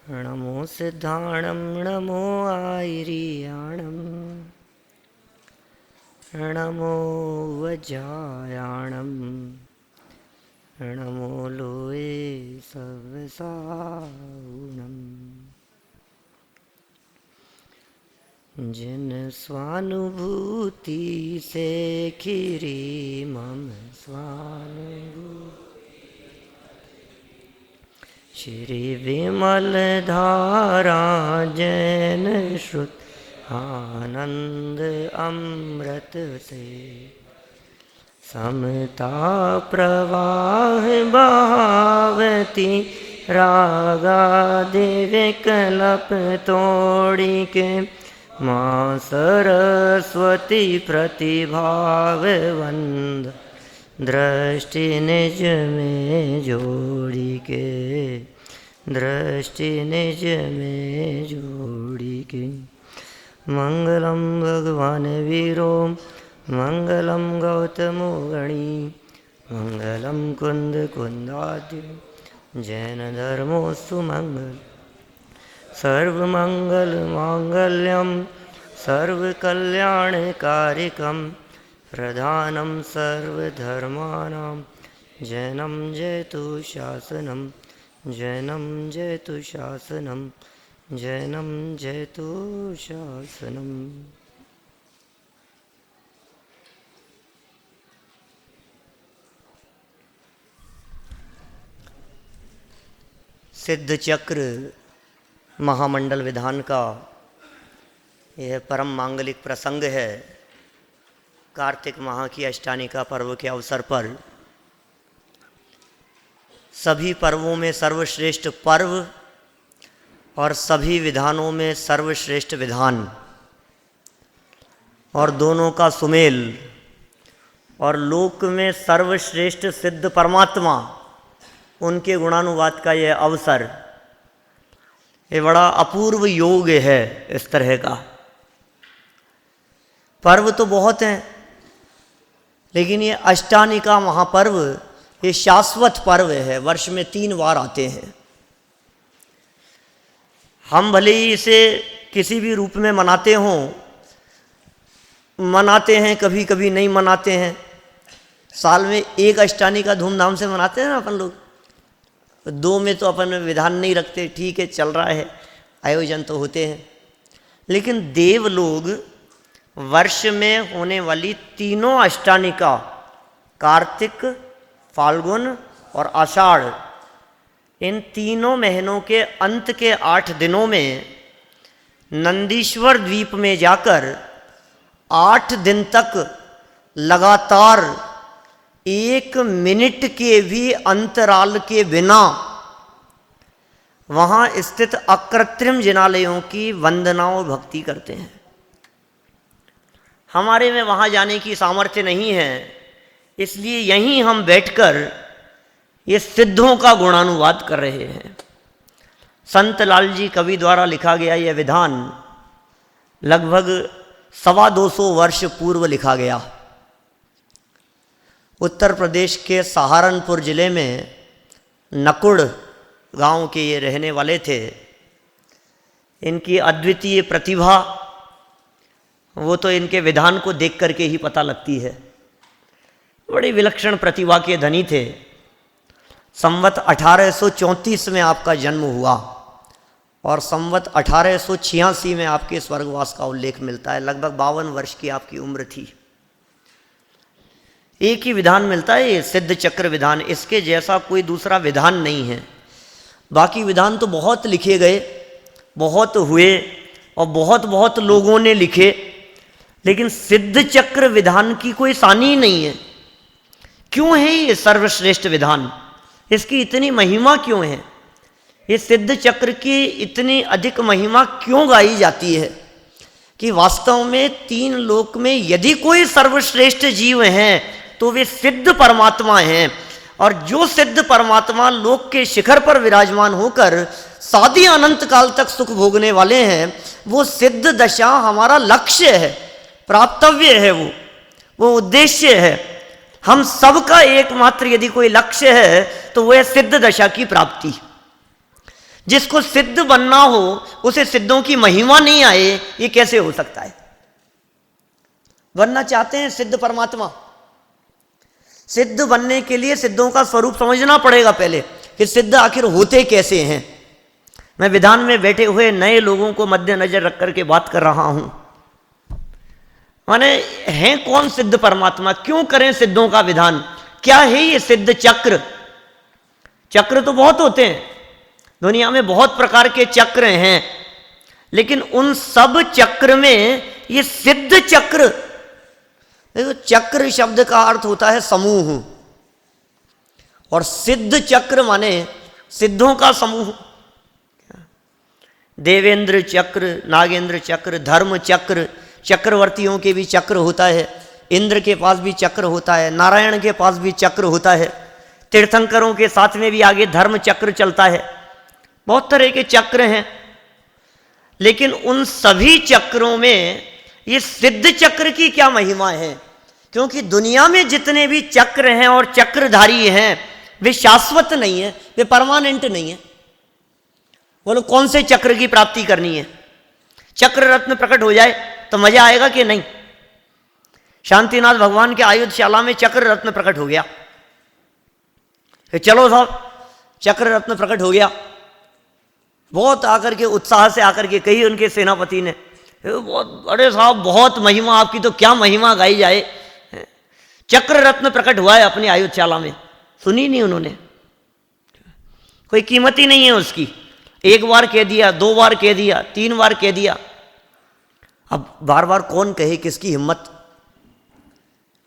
नमो सिद्धाणं नमो आयर्याणं नमो वज्रायाणं नमो लोये सवसाहुणम्। जिन स्वानुभूति से खीरी मम स्वानुभूति श्री विमल धारा जैन श्रुत आनंद अमृत से समता प्रवाह बहावती रागा विकल्प तोड़ी के माँ सरस्वती प्रतिभाव वंद दृष्टि निज में जोड़ी के दृष्टि निज में जोड़ी के। मंगलम भगवान वीरो मंगलम गौतमो गणी मंगलम कुंद कुंदादि जैन धर्मोस्तु मंगल सर्वमंगल मांगल्यम सर्वकल्याणकारिकम प्रधानं सर्वधर्माणां जैनं जयतु शासनं जैनं जयतु शासनं जैनं जयतु शासनम्। सिद्ध चक्र महामंडल विधान का यह परम मांगलिक प्रसंग है। कार्तिक माह की अष्टानिका पर्व के अवसर पर सभी पर्वों में सर्वश्रेष्ठ पर्व और सभी विधानों में सर्वश्रेष्ठ विधान और दोनों का सुमेल और लोक में सर्वश्रेष्ठ सिद्ध परमात्मा उनके गुणानुवाद का यह अवसर, ये बड़ा अपूर्व योग है। इस तरह का पर्व तो बहुत हैं, लेकिन ये अष्टानिका महापर्व ये शाश्वत पर्व है, वर्ष में 3 बार आते हैं। हम भले ही इसे किसी भी रूप में मनाते हों, मनाते हैं, कभी कभी नहीं मनाते हैं। साल में एक अष्टानिका धूमधाम से मनाते हैं ना अपन लोग, 2 में तो अपन विधान नहीं रखते, ठीक है चल रहा है, आयोजन तो होते हैं। लेकिन देव लोग वर्ष में होने वाली 3 अष्टानिका कार्तिक, फाल्गुन और आषाढ़, इन 3 महीनों के अंत के 8 दिनों में नंदीश्वर द्वीप में जाकर 8 दिन तक लगातार 1 मिनट के भी अंतराल के बिना वहाँ स्थित अकृत्रिम जिनालयों की वंदना और भक्ति करते हैं। हमारे में वहाँ जाने की सामर्थ्य नहीं है, इसलिए यहीं हम बैठकर ये सिद्धों का गुणानुवाद कर रहे हैं। संत लाल जी कवि द्वारा लिखा गया यह विधान लगभग 225 वर्ष पूर्व लिखा गया। उत्तर प्रदेश के सहारनपुर जिले में नकुड़ गांव के ये रहने वाले थे। इनकी अद्वितीय प्रतिभा वो तो इनके विधान को देख करके ही पता लगती है। बड़ी विलक्षण प्रतिभा के धनी थे। संवत 1834 में आपका जन्म हुआ और संवत 1886 में आपके स्वर्गवास का उल्लेख मिलता है। लगभग 52 वर्ष की आपकी उम्र थी। एक ही विधान मिलता है, ये सिद्ध चक्र विधान, इसके जैसा कोई दूसरा विधान नहीं है। बाकी विधान तो बहुत लिखे गए, बहुत हुए और बहुत लोगों ने लिखे, लेकिन सिद्ध चक्र विधान की कोई सानी नहीं है। क्यों है ये सर्वश्रेष्ठ विधान? इसकी इतनी महिमा क्यों है? ये सिद्ध चक्र की इतनी अधिक महिमा क्यों गाई जाती है कि वास्तव में 3 लोक में यदि कोई सर्वश्रेष्ठ जीव हैं तो वे सिद्ध परमात्मा हैं। और जो सिद्ध परमात्मा लोक के शिखर पर विराजमान होकर सादी अनंत काल तक सुख भोगने वाले हैं, वो सिद्ध दशा हमारा लक्ष्य है, प्राप्तव्य है, वो उद्देश्य है। हम सबका एकमात्र यदि कोई लक्ष्य है तो वह सिद्ध दशा की प्राप्ति। जिसको सिद्ध बनना हो उसे सिद्धों की महिमा नहीं आए, ये कैसे हो सकता है? बनना चाहते हैं सिद्ध परमात्मा, सिद्ध बनने के लिए सिद्धों का स्वरूप समझना पड़ेगा पहले कि सिद्ध आखिर होते कैसे हैं। मैं विधान में बैठे हुए नए लोगों को मद्देनजर रख करके बात कर रहा हूं। माने हैं कौन सिद्ध परमात्मा, क्यों करें सिद्धों का विधान, क्या है ये सिद्ध चक्र? चक्र तो बहुत होते हैं दुनिया में, बहुत प्रकार के चक्र हैं, लेकिन उन सब चक्र में ये सिद्ध चक्र, देखो चक्र शब्द का अर्थ होता है समूह, और सिद्ध चक्र माने सिद्धों का समूह। देवेंद्र चक्र, नागेंद्र चक्र, धर्म चक्र, चक्रवर्तियों के भी चक्र होता है, इंद्र के पास भी चक्र होता है, नारायण के पास भी चक्र होता है, तीर्थंकरों के साथ में भी आगे धर्म चक्र चलता है, बहुत तरह के चक्र हैं। लेकिन उन सभी चक्रों में ये सिद्ध चक्र की क्या महिमा है? क्योंकि दुनिया में जितने भी चक्र हैं और चक्रधारी हैं वे शाश्वत नहीं है, वे परमानेंट नहीं है। बोलो कौन से चक्र की प्राप्ति करनी है? चक्र रत्न प्रकट हो जाए तो मजा आएगा कि नहीं? शांतिनाथ भगवान के आयुधशाला में चक्र रत्न प्रकट हो गया, चलो साहब चक्र रत्न प्रकट हो गया, बहुत आकर के उत्साह से आकर के कही उनके सेनापति ने, बहुत अरे साहब बहुत महिमा आपकी, तो क्या महिमा गाई जाए, चक्र रत्न प्रकट हुआ है अपनी आयुधशाला में। सुनी नहीं उन्होंने, कोई कीमत ही नहीं है उसकी। एक बार कह दिया, दो बार कह दिया, तीन बार कह दिया, अब बार बार कौन कहे, किसकी हिम्मत।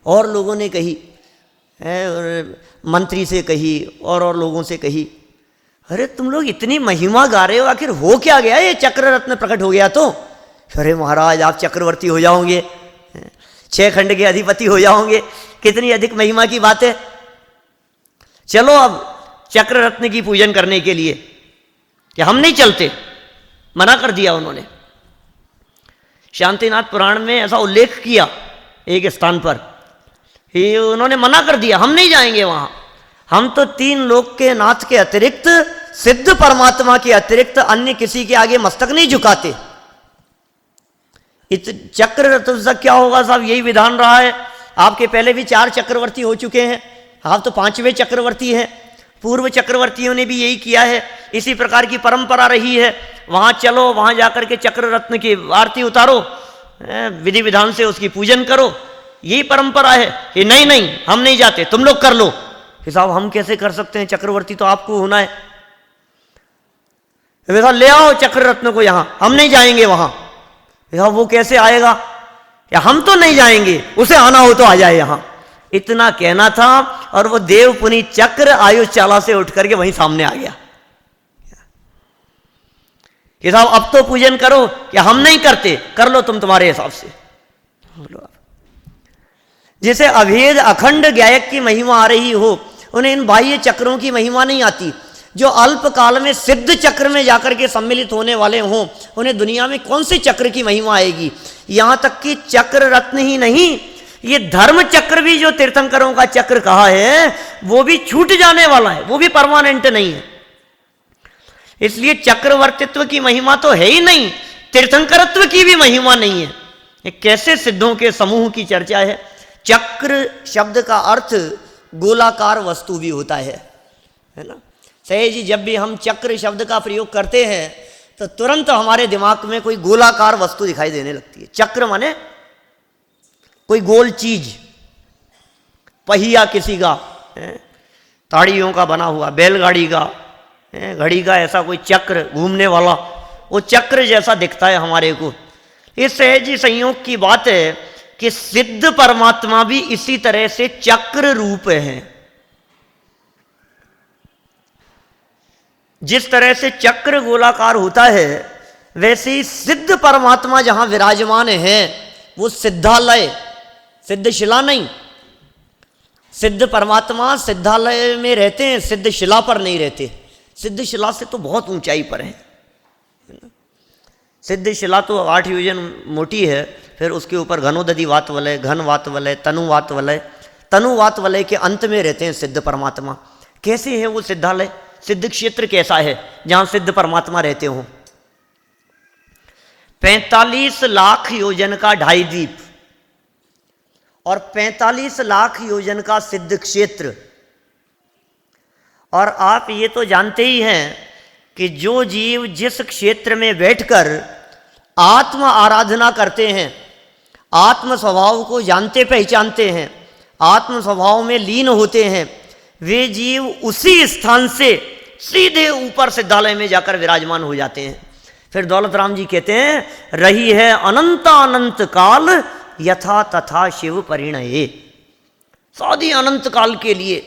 और लोगों ने कही, मंत्री से कही और लोगों से कही, अरे तुम लोग इतनी महिमा गा रहे हो, आखिर हो क्या गया? ये चक्र रत्न प्रकट हो गया तो? अरे महाराज आप चक्रवर्ती हो जाओगे, 6 खंड के अधिपति हो जाओगे, कितनी अधिक महिमा की बात है। चलो अब चक्र रत्न की पूजन करने के लिए, कि हम नहीं चलते, मना कर दिया उन्होंने। शांतिनाथ पुराण में ऐसा उल्लेख किया एक स्थान पर, ये उन्होंने मना कर दिया, हम नहीं जाएंगे वहां, हम तो 3 लोक के नाथ के अतिरिक्त, सिद्ध परमात्मा के अतिरिक्त अन्य किसी के आगे मस्तक नहीं झुकाते। चक्र रत्न से क्या होगा साहब? यही विधान रहा है, आपके पहले भी 4 चक्रवर्ती हो चुके हैं, आप तो 5वें चक्रवर्ती हैं, पूर्व चक्रवर्तियों ने भी यही किया है, इसी प्रकार की परंपरा रही है। वहां चलो, वहां जाकर के चक्र रत्न की आरती उतारो, विधि विधान से उसकी पूजन करो, यही परंपरा है। कि नहीं नहीं हम नहीं जाते, तुम लोग कर लो। कि साहब हम कैसे कर सकते हैं, चक्रवर्ती तो आपको होना है। वैसा ले आओ चक्र रत्न को यहां, हम नहीं जाएंगे वहां। वो कैसे आएगा? या हम तो नहीं जाएंगे, उसे आना हो तो आ जाए यहां। इतना कहना था और वो देवपुनी चक्र आयुधशाला से उठ करके वहीं सामने आ गया कि साहब अब तो पूजन करो, कि हम नहीं करते, कर लो तुम तुम्हारे हिसाब से। जिसे अभेद अखंड गायक की महिमा आ रही हो, उन्हें इन बाह्य चक्रों की महिमा नहीं आती। जो अल्प काल में सिद्ध चक्र में जाकर के सम्मिलित होने वाले हों, उन्हें दुनिया में कौन से चक्र की महिमा आएगी? यहां तक कि चक्र रत्न ही नहीं, ये धर्म चक्र भी जो तीर्थंकरों का चक्र कहा है, वो भी छूट जाने वाला है, वो भी परमानेंट नहीं है। इसलिए चक्रवर्तित्व की महिमा तो है ही नहीं, तीर्थंकरत्व की भी महिमा नहीं है। ये कैसे सिद्धों के समूह की चर्चा है? चक्र शब्द का अर्थ गोलाकार वस्तु भी होता है ना। सहज जी जब भी हम चक्र शब्द का प्रयोग करते हैं तो तुरंत हमारे दिमाग में कोई गोलाकार वस्तु दिखाई देने लगती है। चक्र माने कोई गोल चीज, पहिया किसी का, ताड़ियों का बना हुआ, बैलगाड़ी का, घड़ी का ऐसा कोई चक्र घूमने वाला, वो चक्र जैसा दिखता है हमारे को। इस सहज संयोग की बात है कि सिद्ध परमात्मा भी इसी तरह से चक्र रूप है। जिस तरह से चक्र गोलाकार होता है, वैसे ही सिद्ध परमात्मा जहां विराजमान है वो सिद्धालय, सिद्ध शिला नहीं। सिद्ध परमात्मा सिद्धालय में रहते हैं, सिद्ध शिला पर नहीं रहते। सिद्ध शिला से तो बहुत ऊंचाई पर है। सिद्ध शिला तो 8 योजन मोटी है, फिर उसके ऊपर घनोदधि वात वलय, घन वात वलय, तनु वात वलय, तनु वात वलय के अंत में रहते हैं सिद्ध परमात्मा। कैसे है वो सिद्धालय? सिद्ध क्षेत्र कैसा है जहां सिद्ध परमात्मा रहते हो। 45 लाख योजन का ढाई द्वीप और 45 लाख योजन का सिद्ध क्षेत्र। और आप ये तो जानते ही हैं कि जो जीव जिस क्षेत्र में बैठकर आत्म आराधना करते हैं, आत्म स्वभाव को जानते पहचानते हैं, आत्म स्वभाव में लीन होते हैं, वे जीव उसी स्थान से सीधे ऊपर सिद्धालय में जाकर विराजमान हो जाते हैं। फिर दौलत राम जी कहते हैं रही है अनंत अनंत काल यथा तथा शिव परिणये। साधी अनंत काल के लिए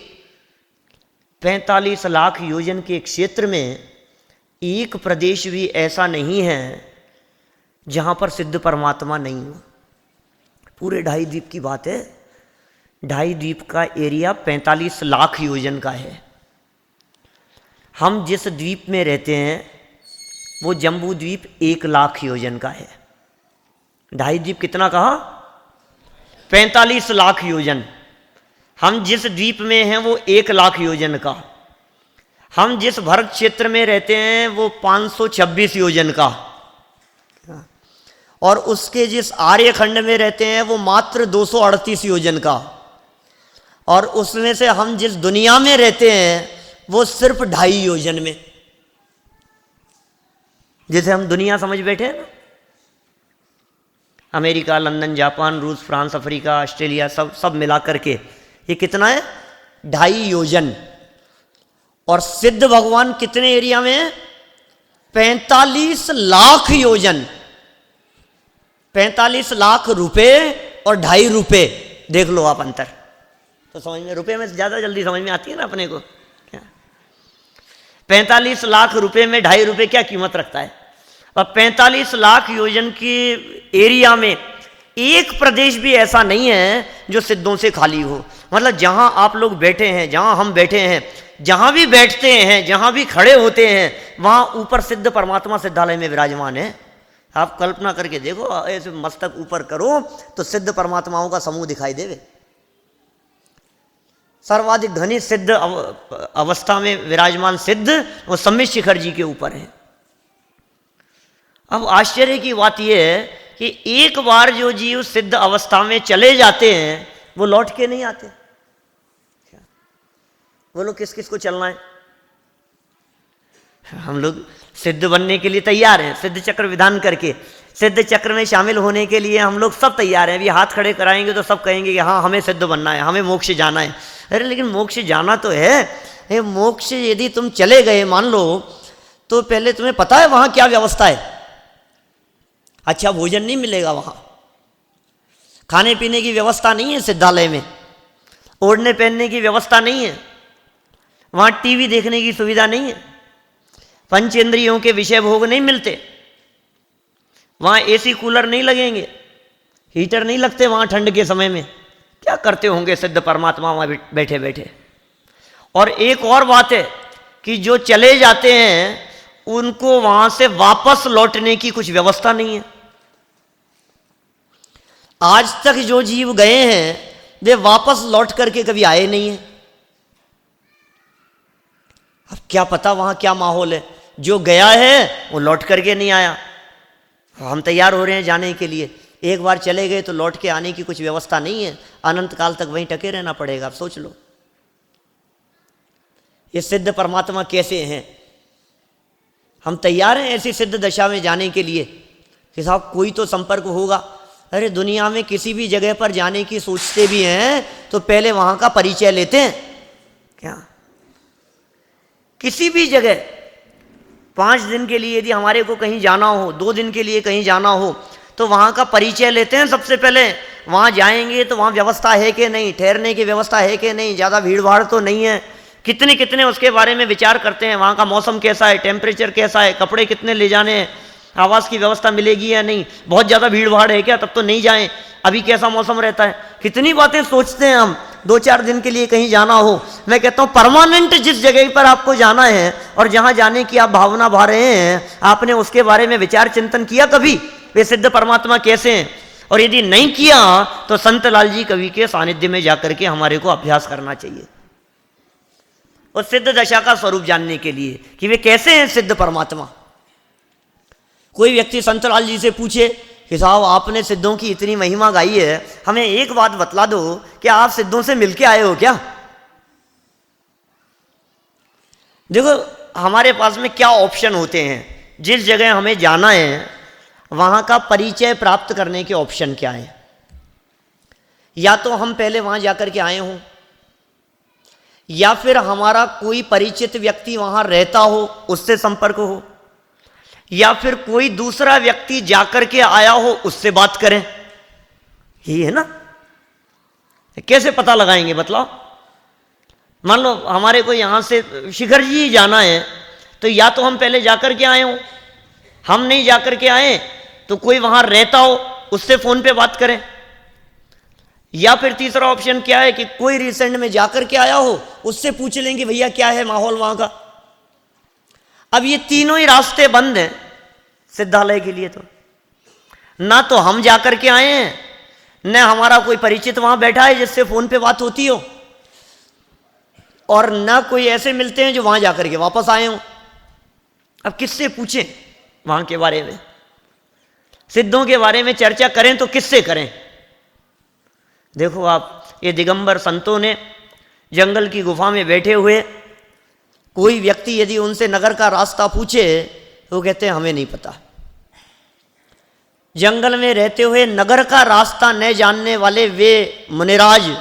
45 लाख योजन के क्षेत्र में एक प्रदेश भी ऐसा नहीं है जहां पर सिद्ध परमात्मा नहीं हो। पूरे ढाई द्वीप की बात है। ढाई द्वीप का एरिया 45 लाख योजन का है। हम जिस द्वीप में रहते हैं वो जम्बू द्वीप 1 लाख योजन का है। ढाई द्वीप कितना कहा? 45 लाख योजन। हम जिस द्वीप में हैं वो 1 लाख योजन का। हम जिस भरत क्षेत्र में रहते हैं वो 526 योजन का। और उसके जिस आर्यखंड में रहते हैं वो मात्र 238 योजन का। और उसमें से हम जिस दुनिया में रहते हैं वो सिर्फ 2.5 योजन में। जैसे हम दुनिया समझ बैठे हैं ना, अमेरिका, लंदन, जापान, रूस, फ्रांस, अफ्रीका, ऑस्ट्रेलिया, सब मिला करके ये कितना है? 2.5 योजन। और सिद्ध भगवान कितने एरिया में है? 45 लाख योजन। 45 लाख रुपए और 2.5 रुपए, देख लो आप अंतर। तो समझ में, रुपए में ज्यादा जल्दी समझ में आती है ना अपने को। क्या 45 लाख रुपए में 2.5 रुपए क्या कीमत रखता है? और 45 लाख योजन की एरिया में एक प्रदेश भी ऐसा नहीं है जो सिद्धों से खाली हो। मतलब जहां आप लोग बैठे हैं, जहां हम बैठे हैं, जहां भी बैठते हैं, जहां भी खड़े होते हैं, वहां ऊपर सिद्ध परमात्मा सिद्धालय में विराजमान है। आप कल्पना करके देखो, ऐसे मस्तक ऊपर करो तो सिद्ध परमात्माओं का समूह दिखाई देवे। सर्वाधिक धनी सिद्ध अवस्था में विराजमान सिद्ध वो सम्मित शिखर जी के ऊपर है। अब आश्चर्य की बात यह है कि एक बार जो जीव सिद्ध अवस्था में चले जाते हैं वो लौट के नहीं आते। वो लोग किस किस को चलना है? हम लोग सिद्ध बनने के लिए तैयार हैं, सिद्ध चक्र विधान करके सिद्ध चक्र में शामिल होने के लिए हम लोग सब तैयार हैं। अभी हाथ खड़े कराएंगे तो सब कहेंगे कि हाँ हमें सिद्ध बनना है, हमें मोक्ष जाना है। अरे लेकिन मोक्ष जाना तो है, मोक्ष यदि तुम चले गए मान लो, तो पहले तुम्हें पता है वहां क्या व्यवस्था है? अच्छा भोजन नहीं मिलेगा वहां, खाने पीने की व्यवस्था नहीं है सिद्धालय में, ओढ़ने पहनने की व्यवस्था नहीं है, वहां टीवी देखने की सुविधा नहीं है, पंचेंद्रियों के विषय भोग नहीं मिलते, वहां एसी कूलर नहीं लगेंगे, हीटर नहीं लगते वहां ठंड के समय में। क्या करते होंगे सिद्ध परमात्मा वहां बैठे बैठे? और एक और बात है कि जो चले जाते हैं उनको वहां से वापस लौटने की कुछ व्यवस्था नहीं है। आज तक जो जीव गए हैं वे वापस लौट करके कभी आए नहीं है। अब क्या पता वहां क्या माहौल है? जो गया है वो लौट करके नहीं आया। हम तैयार हो रहे हैं जाने के लिए, एक बार चले गए तो लौट के आने की कुछ व्यवस्था नहीं है। अनंत काल तक वहीं टके रहना पड़ेगा। आप सोच लो ये सिद्ध परमात्मा कैसे हैं। हम तैयार हैं ऐसी सिद्ध दशा में जाने के लिए कि साहब कोई तो संपर्क होगा। अरे दुनिया में किसी भी जगह पर जाने की सोचते भी हैं तो पहले वहां का परिचय लेते हैं। क्या किसी भी जगह 5 दिन के लिए यदि हमारे को कहीं जाना हो, 2 दिन के लिए कहीं जाना हो, तो वहाँ का परिचय लेते हैं सबसे पहले। वहाँ जाएंगे तो वहाँ व्यवस्था है कि नहीं, ठहरने की व्यवस्था है कि नहीं, ज़्यादा भीड़ भाड़ तो नहीं है, कितने कितने उसके बारे में विचार करते हैं। वहाँ का मौसम कैसा है, टेम्परेचर कैसा है, कपड़े कितने ले जाने हैं, आवास की व्यवस्था मिलेगी या नहीं, बहुत ज़्यादा भीड़ भाड़ है क्या, तब तो नहीं जाएं, अभी कैसा मौसम रहता है। कितनी बातें सोचते हैं हम। 2-4 दिन के लिए कहीं जाना हो, मैं कहता हूँ परमानेंट जिस जगह पर आपको जाना है और जहाँ जाने की आप भावना भा रहे हैं, आपने उसके बारे में विचार चिंतन किया कभी? वे सिद्ध परमात्मा कैसे हैं? और यदि नहीं किया तो संत लाल जी कवि के सानिध्य में जाकर के हमारे को अभ्यास करना चाहिए। उस सिद्ध दशा का स्वरूप जानने के लिए कि वे कैसे हैं सिद्ध परमात्मा। कोई व्यक्ति संतलाल जी से पूछे कि साहब आपने सिद्धों की इतनी महिमा गाई है, हमें एक बात बतला दो कि आप सिद्धों से मिलके आए हो क्या। देखो हमारे पास में क्या ऑप्शन होते हैं, जिस जगह हमें जाना है वहां का परिचय प्राप्त करने के ऑप्शन क्या है। या तो हम पहले वहां जाकर के आए हों, या फिर हमारा कोई परिचित व्यक्ति वहां रहता हो उससे संपर्क हो, या फिर कोई दूसरा व्यक्ति जाकर के आया हो उससे बात करें। यही है ना। कैसे पता लगाएंगे बतलाओ। मान लो हमारे को यहां से शिखर जी जाना है, तो या तो हम पहले जाकर के आए हो, हम नहीं जाकर के आए तो कोई वहां रहता हो उससे फोन पे बात करें, या फिर तीसरा ऑप्शन क्या है कि कोई रिसेंट में जाकर के आया हो उससे पूछ लेंगे भैया क्या है माहौल वहां का। अब ये तीनों ही रास्ते बंद हैं सिद्धालय के लिए। तो ना तो हम जाकर के आए हैं, न हमारा कोई परिचित वहां बैठा है जिससे फोन पे बात होती हो, और ना कोई ऐसे मिलते हैं जो वहां जाकर के वापस आए हो। अब किससे पूछें वहां के बारे में, सिद्धों के बारे में चर्चा करें तो किससे करें। देखो आप, ये दिगंबर संतों ने जंगल की गुफा में बैठे हुए कोई व्यक्ति यदि उनसे नगर का रास्ता पूछे तो कहते हैं हमें नहीं पता। जंगल में रहते हुए नगर का रास्ता न जानने वाले वे मुनिराज,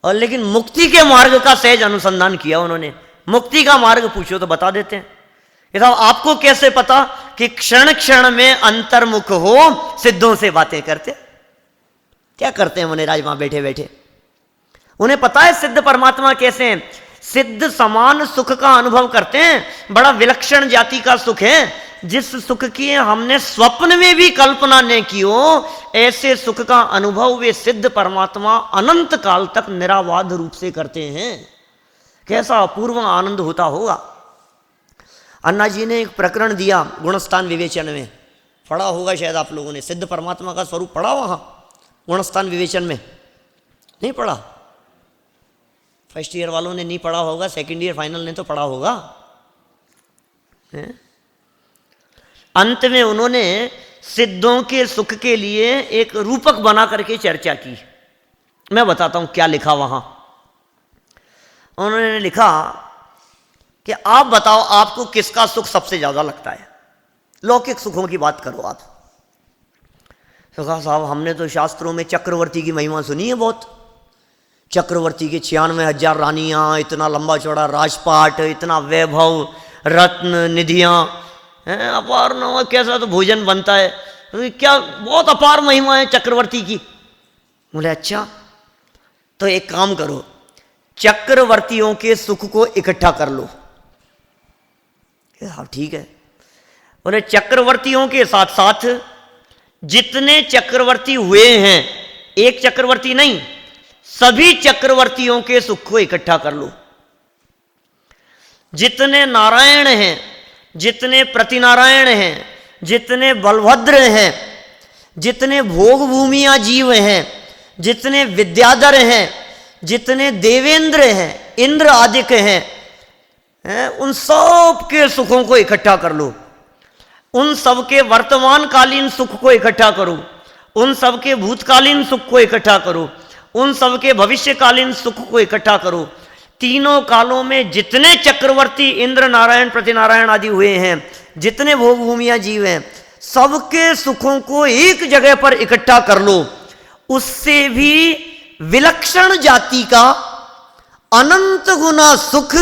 और लेकिन मुक्ति के मार्ग का सहज अनुसंधान किया उन्होंने। मुक्ति का मार्ग पूछो तो बता देते हैं। ये साहब आपको कैसे पता कि क्षण क्षण में अंतर्मुख हो सिद्धों से बातें करते। क्या करते हैं मुनिराज वहां बैठे बैठे, उन्हें पता है सिद्ध परमात्मा कैसे हैं। सिद्ध समान सुख का अनुभव करते हैं, बड़ा विलक्षण जाति का सुख है, जिस सुख की हमने स्वप्न में भी कल्पना न की हो, ऐसे सुख का अनुभव वे सिद्ध परमात्मा अनंत काल तक निराबाध रूप से करते हैं। कैसा अपूर्व आनंद होता होगा। अन्ना जी ने एक प्रकरण दिया गुणस्थान विवेचन में, पढ़ा होगा शायद आप लोगों ने। सिद्ध परमात्मा का स्वरूप पढ़ा वहां गुणस्थान विवेचन में, नहीं पढ़ा? फर्स्ट ईयर वालों ने नहीं पढ़ा होगा, सेकंड ईयर फाइनल ने तो पढ़ा होगा। अंत में उन्होंने सिद्धों के सुख के लिए एक रूपक बना करके चर्चा की। मैं बताता हूं क्या लिखा वहां। उन्होंने लिखा कि आप बताओ आपको किसका सुख सबसे ज्यादा लगता है। लौकिक सुखों की बात करो आप। तो कहा साहब हमने तो शास्त्रों में चक्रवर्ती की महिमा सुनी है बहुत। चक्रवर्ती के 96,000 रानियां, इतना लंबा चौड़ा राजपाट, इतना वैभव, रत्न निधियां, अपार न कैसा तो भोजन बनता है, तो क्या बहुत अपार महिमा है चक्रवर्ती की। बोले अच्छा तो एक काम करो, चक्रवर्तियों के सुख को इकट्ठा कर लो। हाँ ठीक है। बोले चक्रवर्तियों के साथ साथ जितने चक्रवर्ती हुए हैं, एक चक्रवर्ती नहीं, सभी चक्रवर्तियों के सुख को इकट्ठा कर लो। जितने नारायण हैं, जितने प्रतिनारायण हैं, जितने बलभद्र हैं, जितने भोग भूमिया जीव हैं, जितने विद्याधर हैं, जितने देवेंद्र हैं, इंद्र आदिक हैं, उन सब के सुखों को इकट्ठा कर लो। उन सबके वर्तमान कालीन सुख को इकट्ठा करो, उन सबके भूतकालीन सुख को इकट्ठा करो, उन सबके भविष्यकालीन सुख को इकट्ठा करो। तीनों कालों में जितने चक्रवर्ती इंद्र नारायण प्रतिनारायण आदि हुए हैं, जितने भोग भूमिया जीव हैं, सबके सुखों को एक जगह पर इकट्ठा कर लो। उससे भी विलक्षण जाति का अनंत गुना सुख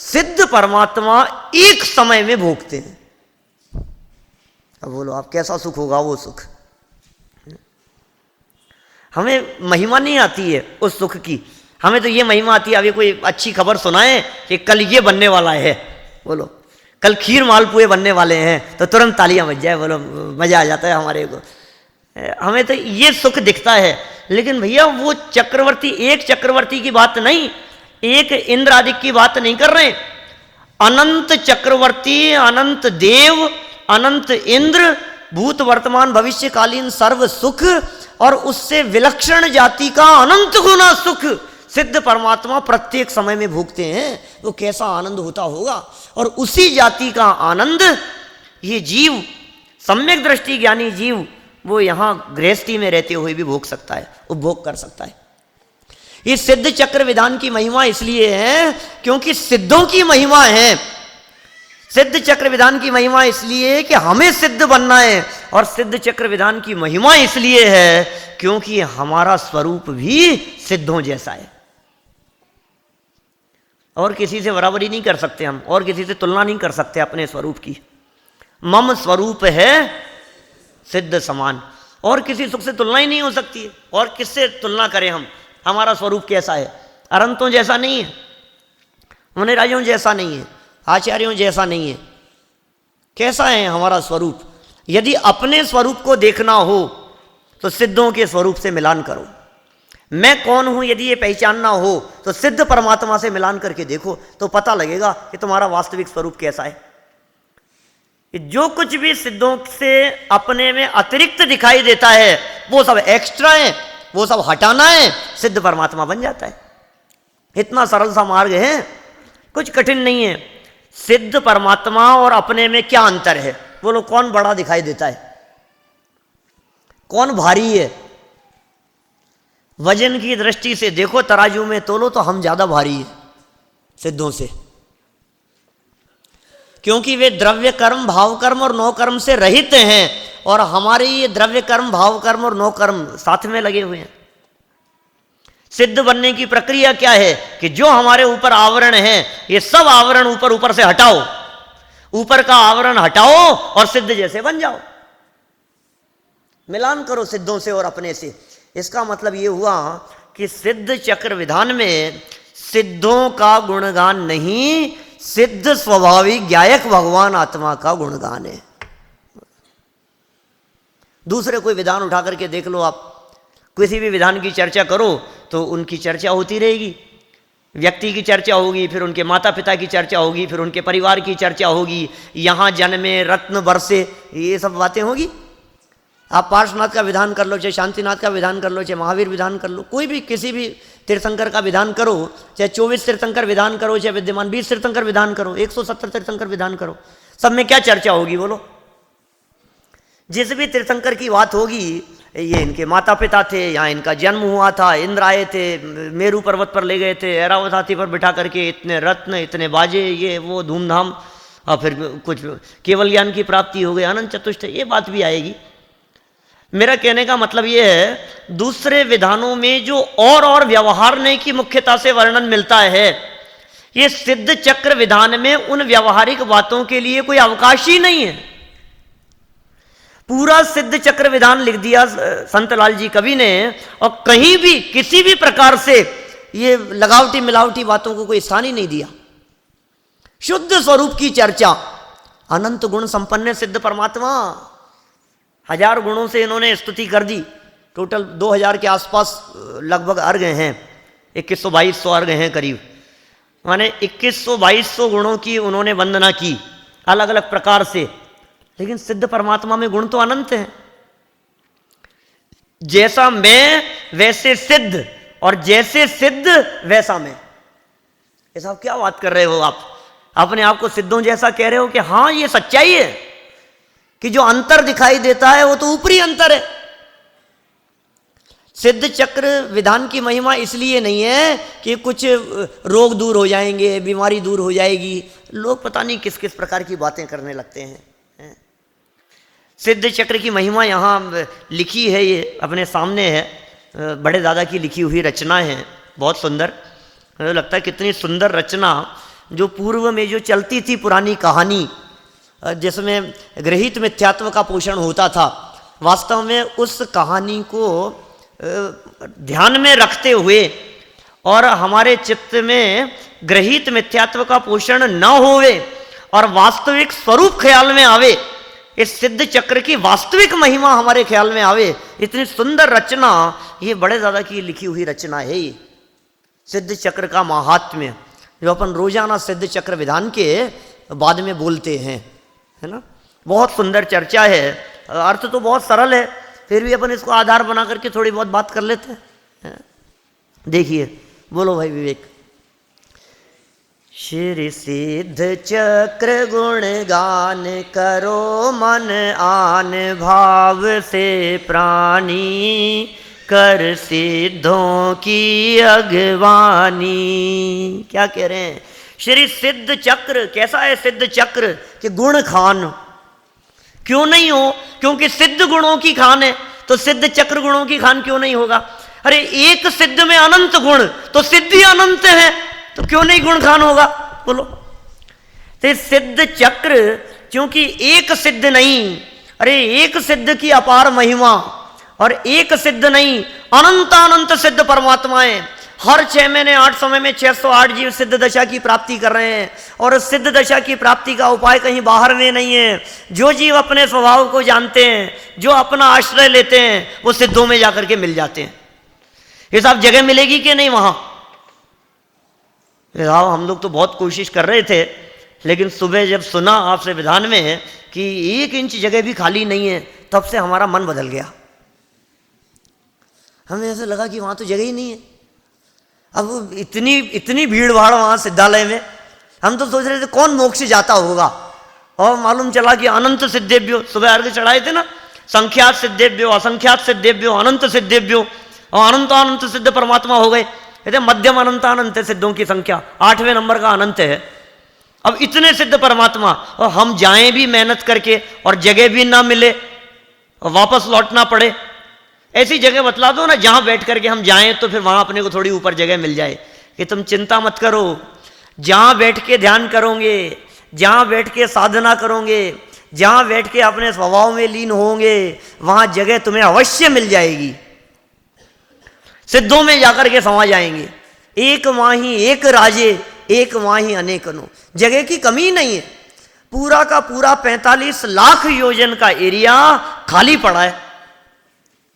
सिद्ध परमात्मा एक समय में भोगते हैं। अब बोलो आप कैसा सुख होगा वो सुख। हमें महिमा नहीं आती है उस सुख की, हमें तो ये महिमा आती है अभी कोई अच्छी खबर सुनाए कि कल ये बनने वाला है, बोलो कल खीर मालपुए बनने वाले हैं तो तुरंत तालियां बज जाए, बोलो मजा आ जाता है हमारे को। हमें तो ये सुख दिखता है। लेकिन भैया वो चक्रवर्ती, एक चक्रवर्ती की बात नहीं, एक इंद्र आदि की बात नहीं कर रहे। अनंत चक्रवर्ती, अनंत देव, अनंत इंद्र, भूत वर्तमान भविष्यकालीन सर्व सुख और उससे विलक्षण जाति का अनंत गुना सुख सिद्ध परमात्मा प्रत्येक समय में भोगते हैं, वो कैसा आनंद होता होगा। और उसी जाति का आनंद ये जीव, सम्यक दृष्टि ज्ञानी जीव, वो यहाँ गृहस्थी में रहते हुए भी भोग सकता है, उपभोग कर सकता है। ये सिद्ध चक्र विधान की महिमा इसलिए है क्योंकि सिद्धों की महिमा है। सिद्ध चक्र विधान की महिमा इसलिए कि हमें सिद्ध बनना है, और सिद्ध चक्र विधान की महिमा इसलिए है क्योंकि हमारा स्वरूप भी सिद्धों जैसा है। और किसी से बराबरी नहीं कर सकते हम, और किसी से तुलना नहीं कर सकते अपने स्वरूप की। मम स्वरूप है सिद्ध समान, और किसी सुख से तुलना ही नहीं हो सकती है। और किससे तुलना करें हम? हमारा स्वरूप कैसा है? अरंतों जैसा नहीं है, मुनिराजों जैसा नहीं है, आचार्यों जैसा नहीं है। कैसा है हमारा स्वरूप? यदि अपने स्वरूप को देखना हो तो सिद्धों के स्वरूप से मिलान करो। मैं कौन हूं यदि ये पहचानना हो तो सिद्ध परमात्मा से मिलान करके देखो, तो पता लगेगा कि तुम्हारा वास्तविक स्वरूप कैसा है। जो कुछ भी सिद्धों से अपने में अतिरिक्त दिखाई देता है वो सब एक्स्ट्रा है, वो सब हटाना है, सिद्ध परमात्मा बन जाता है। इतना सरल सा मार्ग है, कुछ कठिन नहीं है। सिद्ध परमात्मा और अपने में क्या अंतर है? बोलो, कौन बड़ा दिखाई देता है? कौन भारी है? वजन की दृष्टि से देखो, तराजू में तोलो तो हम ज्यादा भारी है सिद्धों से, क्योंकि वे द्रव्य कर्म, भाव कर्म और नौ कर्म से रहित हैं, और हमारे ये द्रव्य कर्म, भाव कर्म और नौ कर्म साथ में लगे हुए हैं। सिद्ध बनने की प्रक्रिया क्या है कि जो हमारे ऊपर आवरण है, ये सब आवरण ऊपर ऊपर से हटाओ, ऊपर का आवरण हटाओ और सिद्ध जैसे बन जाओ। मिलान करो सिद्धों से और अपने से। इसका मतलब ये हुआ कि सिद्ध चक्र विधान में सिद्धों का गुणगान नहीं, सिद्ध स्वाभाविक ज्ञायक भगवान आत्मा का गुणगान है। दूसरे कोई विधान उठा करके देख लो, आप किसी भी विधान की चर्चा करो तो उनकी चर्चा होती रहेगी। व्यक्ति की चर्चा होगी, फिर उनके माता पिता की चर्चा होगी, फिर उनके परिवार की चर्चा होगी, यहाँ जन्मे रत्न बरसे, ये सब बातें होगी। आप पार्श्वनाथ का विधान कर लो, चाहे शांतिनाथ का विधान कर लो, चाहे महावीर विधान कर लो, कोई भी किसी भी तीर्थंकर का विधान करो, चाहे 24 तीर्थंकर विधान करो, चाहे विद्यमान 20 तीर्थंकर विधान करो, 170 तीर्थंकर विधान करो, सब में क्या चर्चा होगी? बोलो, जिस भी तीर्थंकर की बात होगी, ये इनके माता पिता थे, यहाँ इनका जन्म हुआ था, इंद्र आए थे, मेरू पर्वत पर ले गए थे, ऐरावत हाथी पर बिठा करके, इतने रत्न, इतने बाजे, ये वो धूमधाम, और फिर कुछ केवल ज्ञान की प्राप्ति हो गई, अनंत चतुष्ट, ये बात भी आएगी। मेरा कहने का मतलब ये है, दूसरे विधानों में जो और व्यवहारने की मुख्यता से वर्णन मिलता है, ये सिद्ध चक्र विधान में उन व्यवहारिक बातों के लिए कोई अवकाश ही नहीं है। पूरा सिद्ध चक्र विधान लिख दिया संतलाल जी कवि ने, और कहीं भी किसी भी प्रकार से ये लगावटी मिलावटी बातों को कोई स्थान ही नहीं दिया। शुद्ध स्वरूप की चर्चा, अनंत गुण संपन्न सिद्ध परमात्मा, 1000 गुणों से इन्होंने स्तुति कर दी। टोटल 2000 के आसपास लगभग अर्घ हैं, 2100-2200 अर्घ हैं करीब, माने 2100-2200 गुणों की उन्होंने वंदना की अलग अलग प्रकार से। लेकिन सिद्ध परमात्मा में गुण तो अनंत हैं। जैसा मैं वैसे सिद्ध, और जैसे सिद्ध वैसा मैं। ये साहब क्या बात कर रहे हो आप? अपने आप को सिद्धों जैसा कह रहे हो कि हाँ ये सच्चाई है कि जो अंतर दिखाई देता है वो तो ऊपरी अंतर है। सिद्ध चक्र विधान की महिमा इसलिए नहीं है कि कुछ रोग दूर हो जाएंगे, बीमारी दूर हो जाएगी। लोग पता नहीं किस किस प्रकार की बातें करने लगते हैं। सिद्ध चक्र की महिमा यहाँ लिखी है, ये अपने सामने है, बड़े दादा की लिखी हुई रचना है, बहुत सुंदर। मुझे लगता है कितनी सुंदर रचना, जो पूर्व में जो चलती थी पुरानी कहानी, जिसमें गृहीत मिथ्यात्व का पोषण होता था, वास्तव में उस कहानी को ध्यान में रखते हुए और हमारे चित्त में गृहीत मिथ्यात्व का पोषण न होवे और वास्तविक स्वरूप ख्याल में आवे, इस सिद्ध चक्र की वास्तविक महिमा हमारे ख्याल में आवे, इतनी सुंदर रचना ये बड़े दादा की लिखी हुई रचना है। ये सिद्ध चक्र का महात्म्य जो अपन रोजाना सिद्ध चक्र विधान के बाद में बोलते हैं, है ना, बहुत सुंदर चर्चा है। अर्थ तो बहुत सरल है, फिर भी अपन इसको आधार बना करके थोड़ी बहुत बात कर लेते हैं। देखिए बोलो भाई विवेक। श्री सिद्ध चक्र गुण गान करो मन आन भाव से प्राणी, कर सिद्धों की अगवानी। क्या कह रहे हैं? श्री सिद्ध चक्र, कैसा है सिद्ध चक्र कि गुण खान। क्यों नहीं हो? क्योंकि सिद्ध गुणों की खान है, तो सिद्ध चक्र गुणों की खान क्यों नहीं होगा? अरे एक सिद्ध में अनंत गुण, तो सिद्धि अनंत है, तो क्यों नहीं गुण खान होगा? बोलो। तो सिद्ध चक्र क्योंकि एक सिद्ध नहीं, अरे एक सिद्ध की अपार महिमा, और एक सिद्ध नहीं अनंत अनंत सिद्ध परमात्माएं हर 6 महीने 8 समय में 608 जीव सिद्ध दशा की प्राप्ति कर रहे हैं। और उस सिद्ध दशा की प्राप्ति का उपाय कहीं बाहर में नहीं है। जो जीव अपने स्वभाव को जानते हैं, जो अपना आश्रय लेते हैं, वो सिद्धों में जाकर के मिल जाते हैं। ये साहब जगह मिलेगी कि नहीं वहां? साहब हम लोग तो बहुत कोशिश कर रहे थे, लेकिन सुबह जब सुना आपसे विधान में कि 1 इंच जगह भी खाली नहीं है, तब से हमारा मन बदल गया। हमें ऐसा लगा कि वहां तो जगह ही नहीं है। अब इतनी भीड़ भाड़ वहां सिद्धालय में, हम तो सोच रहे थे कौन मोक्ष जाता होगा, और मालूम चला कि अनंत सिद्धेभ्यो, सुबह अर्घ चढ़ाए थे ना, संख्यात सिद्धेभ्यो, असंख्यात सिद्धेभ्यो, अनंत सिद्धेभ्यो, और अनंत अनंत सिद्ध परमात्मा हो गए। कहते मध्यम अनंत अनंत है सिद्धों की संख्या, 8वें नंबर का अनंत है। अब इतने सिद्ध परमात्मा, और हम जाएं भी मेहनत करके और जगह भी ना मिले और वापस लौटना पड़े। ऐसी जगह बतला दो ना जहां बैठ करके हम जाएं, तो फिर वहां अपने को थोड़ी ऊपर जगह मिल जाए कि तुम चिंता मत करो, जहां बैठ के ध्यान करोगे, जहां बैठ के साधना करोगे, जहां बैठ के अपने स्वभाव में लीन होंगे, वहां जगह तुम्हें अवश्य मिल जाएगी। सिद्धों में जाकर के समा जाएंगे। एक माही एक राजे, एक माही अनेकनो, जगह की कमी नहीं है। पूरा का पूरा 45 लाख योजन का एरिया खाली पड़ा है,